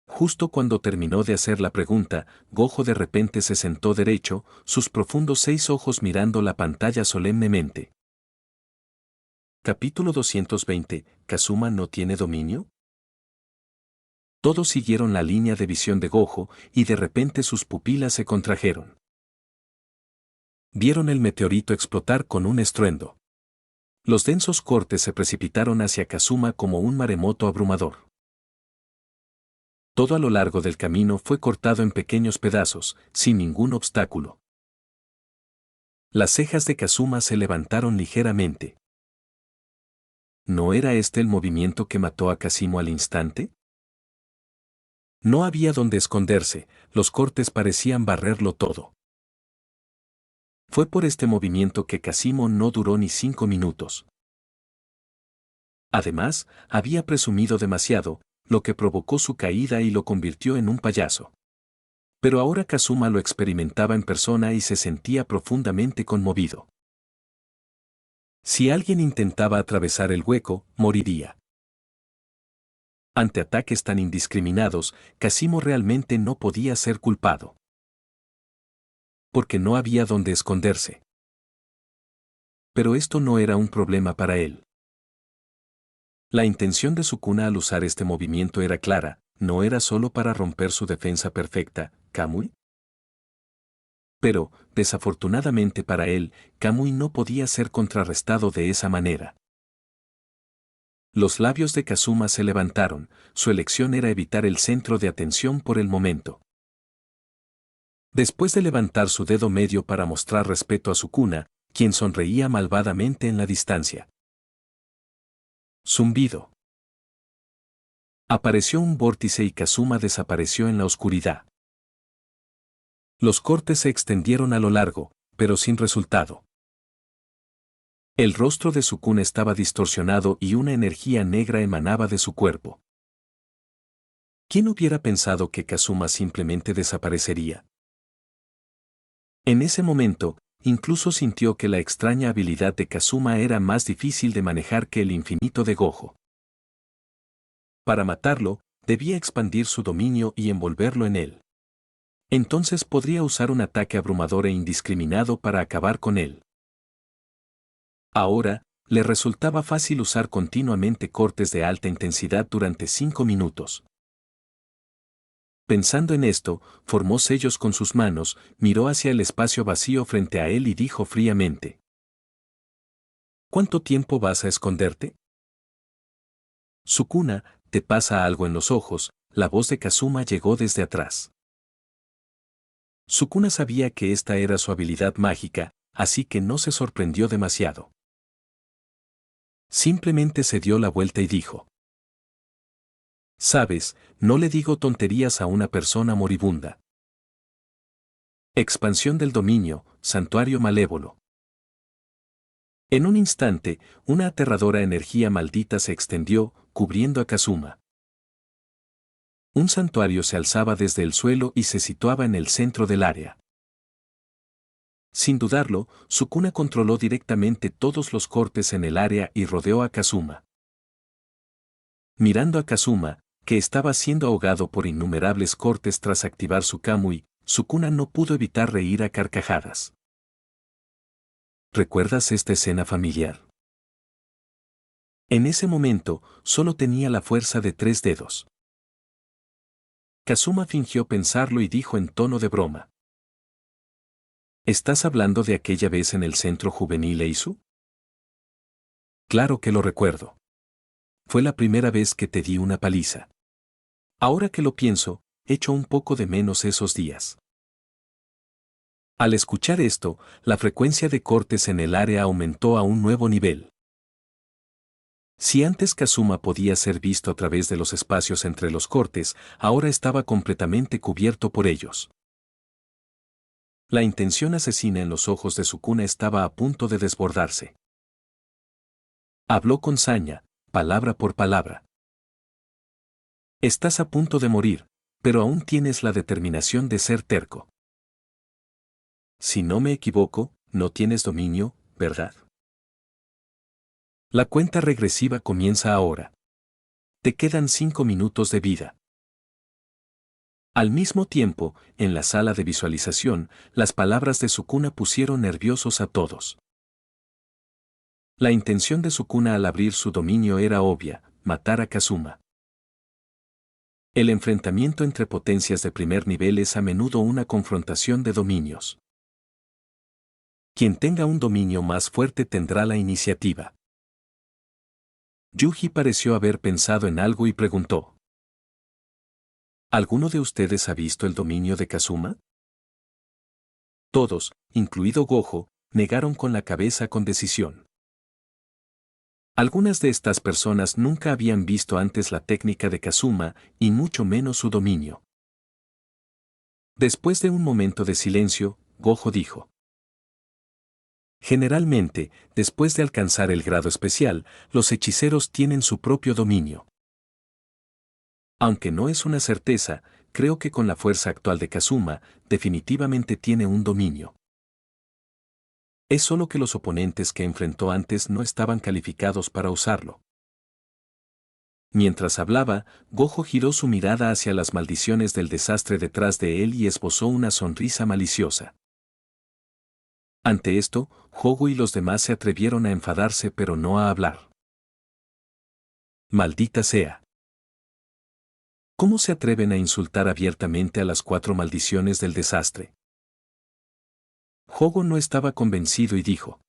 Justo cuando terminó de hacer la pregunta, Gojo de repente se sentó derecho, sus profundos 6 ojos mirando la pantalla solemnemente. Capítulo 220, ¿Kazuma no tiene dominio? Todos siguieron la línea de visión de Gojo, y de repente sus pupilas se contrajeron. Vieron el meteorito explotar con un estruendo. Los densos cortes se precipitaron hacia Kazuma como un maremoto abrumador. Todo a lo largo del camino fue cortado en pequeños pedazos, sin ningún obstáculo. Las cejas de Kazuma se levantaron ligeramente. ¿No era este el movimiento que mató a Kasimo al instante? No había donde esconderse, los cortes parecían barrerlo todo. Fue por este movimiento que Kasimo no duró ni 5 minutos. Además, había presumido demasiado, lo que provocó su caída y lo convirtió en un payaso. Pero ahora Kazuma lo experimentaba en persona y se sentía profundamente conmovido. Si alguien intentaba atravesar el hueco, moriría. Ante ataques tan indiscriminados, Kasimo realmente no podía ser culpado. Porque no había donde esconderse. Pero esto no era un problema para él. La intención de Sukuna al usar este movimiento era clara, no era solo para romper su defensa perfecta, Kamui. Pero, desafortunadamente para él, Kamui no podía ser contrarrestado de esa manera. Los labios de Kazuma se levantaron, su elección era evitar el centro de atención por el momento. Después de levantar su dedo medio para mostrar respeto a Sukuna, quien sonreía malvadamente en la distancia. Zumbido. Apareció un vórtice y Kazuma desapareció en la oscuridad. Los cortes se extendieron a lo largo, pero sin resultado. El rostro de Sukuna estaba distorsionado y una energía negra emanaba de su cuerpo. ¿Quién hubiera pensado que Kazuma simplemente desaparecería? En ese momento, incluso sintió que la extraña habilidad de Kazuma era más difícil de manejar que el infinito de Gojo. Para matarlo, debía expandir su dominio y envolverlo en él. Entonces podría usar un ataque abrumador e indiscriminado para acabar con él. Ahora, le resultaba fácil usar continuamente cortes de alta intensidad durante 5 minutos. Pensando en esto, formó sellos con sus manos, miró hacia el espacio vacío frente a él y dijo fríamente: ¿Cuánto tiempo vas a esconderte? Sukuna, ¿te pasa algo en los ojos? La voz de Kazuma llegó desde atrás. Sukuna sabía que esta era su habilidad mágica, así que no se sorprendió demasiado. Simplemente se dio la vuelta y dijo: Sabes, no le digo tonterías a una persona moribunda. Expansión del dominio, santuario malévolo. En un instante, una aterradora energía maldita se extendió, cubriendo a Kazuma. Un santuario se alzaba desde el suelo y se situaba en el centro del área. Sin dudarlo, Sukuna controló directamente todos los cortes en el área y rodeó a Kazuma. Mirando a Kazuma, que estaba siendo ahogado por innumerables cortes tras activar su Kamui, Sukuna no pudo evitar reír a carcajadas. ¿Recuerdas esta escena familiar? En ese momento, solo tenía la fuerza de 3 dedos. Kazuma fingió pensarlo y dijo en tono de broma. ¿Estás hablando de aquella vez en el centro juvenil Eisu? Claro que lo recuerdo. Fue la primera vez que te di una paliza. Ahora que lo pienso, echo un poco de menos esos días. Al escuchar esto, la frecuencia de cortes en el área aumentó a un nuevo nivel. Si antes Kazuma podía ser visto a través de los espacios entre los cortes, ahora estaba completamente cubierto por ellos. La intención asesina en los ojos de Sukuna estaba a punto de desbordarse. Habló con saña, palabra por palabra. Estás a punto de morir, pero aún tienes la determinación de ser terco. Si no me equivoco, no tienes dominio, ¿verdad? La cuenta regresiva comienza ahora. Te quedan 5 minutos de vida. Al mismo tiempo, en la sala de visualización, las palabras de Sukuna pusieron nerviosos a todos. La intención de Sukuna al abrir su dominio era obvia, matar a Kazuma. El enfrentamiento entre potencias de primer nivel es a menudo una confrontación de dominios. Quien tenga un dominio más fuerte tendrá la iniciativa. Yuji pareció haber pensado en algo y preguntó. ¿Alguno de ustedes ha visto el dominio de Kazuma? Todos, incluido Gojo, negaron con la cabeza con decisión. Algunas de estas personas nunca habían visto antes la técnica de Kazuma, y mucho menos su dominio. Después de un momento de silencio, Gojo dijo. Generalmente, después de alcanzar el grado especial, los hechiceros tienen su propio dominio. Aunque no es una certeza, creo que con la fuerza actual de Kazuma, definitivamente tiene un dominio. Es solo que los oponentes que enfrentó antes no estaban calificados para usarlo. Mientras hablaba, Gojo giró su mirada hacia las maldiciones del desastre detrás de él y esbozó una sonrisa maliciosa. Ante esto, Hogo y los demás se atrevieron a enfadarse pero no a hablar. Maldita sea. ¿Cómo se atreven a insultar abiertamente a las 4 maldiciones del desastre? Hogo no estaba convencido y dijo.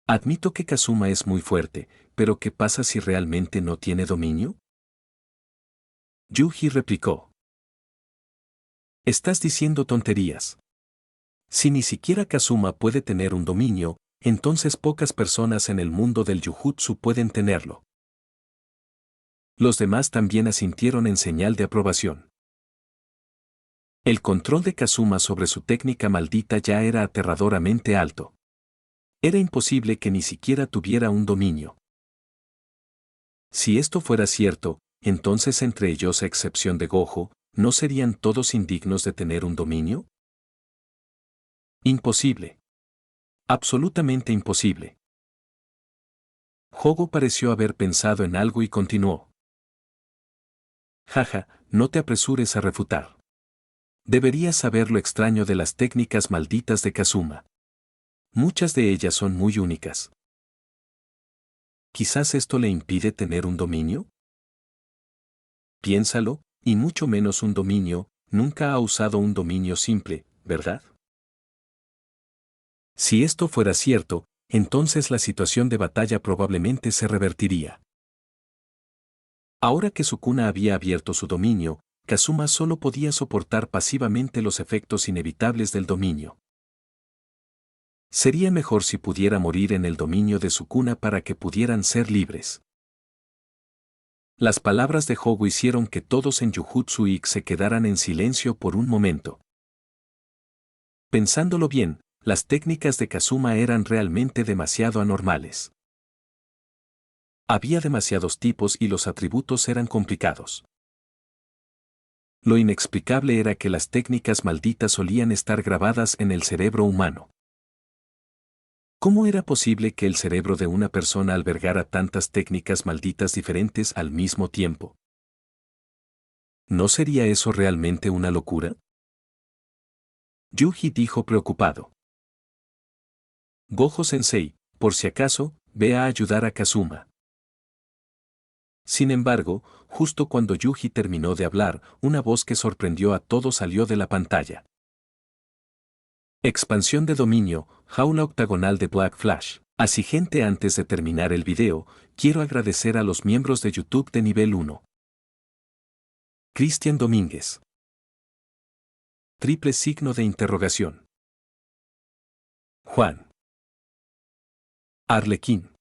Admito que Kazuma es muy fuerte, pero ¿qué pasa si realmente no tiene dominio? Yuji replicó. Estás diciendo tonterías. Si ni siquiera Kazuma puede tener un dominio, entonces pocas personas en el mundo del Jujutsu pueden tenerlo. Los demás también asintieron en señal de aprobación. El control de Kazuma sobre su técnica maldita ya era aterradoramente alto. Era imposible que ni siquiera tuviera un dominio. Si esto fuera cierto, entonces entre ellos a excepción de Gojo, ¿no serían todos indignos de tener un dominio? Imposible. Absolutamente imposible. Hogo pareció haber pensado en algo y continuó. Jaja, no te apresures a refutar. Deberías saber lo extraño de las técnicas malditas de Kazuma. Muchas de ellas son muy únicas. ¿Quizás esto le impide tener un dominio? Piénsalo, y mucho menos un dominio, nunca ha usado un dominio simple, ¿verdad? Si esto fuera cierto, entonces la situación de batalla probablemente se revertiría. Ahora que Sukuna había abierto su dominio, Kazuma solo podía soportar pasivamente los efectos inevitables del dominio. Sería mejor si pudiera morir en el dominio de Sukuna para que pudieran ser libres. Las palabras de Hogo hicieron que todos en Jujutsu X se quedaran en silencio por un momento. Pensándolo bien, las técnicas de Kazuma eran realmente demasiado anormales. Había demasiados tipos y los atributos eran complicados. Lo inexplicable era que las técnicas malditas solían estar grabadas en el cerebro humano. ¿Cómo era posible que el cerebro de una persona albergara tantas técnicas malditas diferentes al mismo tiempo? ¿No sería eso realmente una locura? Yuji dijo preocupado. Gojo-sensei, por si acaso, ve a ayudar a Kazuma. Sin embargo, justo cuando Yuji terminó de hablar, una voz que sorprendió a todos salió de la pantalla. Expansión de dominio, jaula octagonal de Black Flash. Así gente, antes de terminar el video, quiero agradecer a los miembros de YouTube de nivel 1. Cristian Domínguez. Triple signo de interrogación. Juan. Arlequín.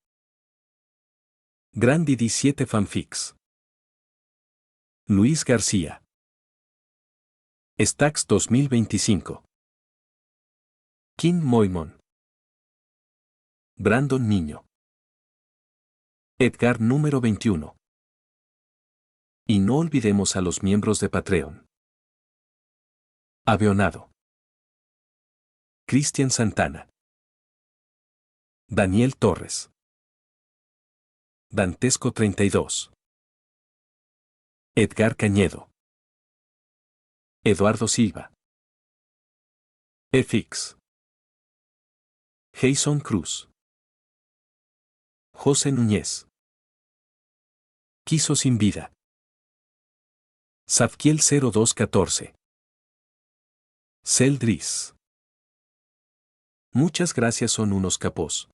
Grandi 17 Fanfics. Luis García. Stacks 2025. Kim Moimon. Brandon Niño. Edgar número 21. Y no olvidemos a los miembros de Patreon. Aveonado. Cristian Santana. Daniel Torres. Dantesco 32. Edgar Cañedo. Eduardo Silva. FX. Jason Cruz. José Núñez. Quiso sin vida. Safkiel 0214. Celdris. Muchas gracias, son unos capos.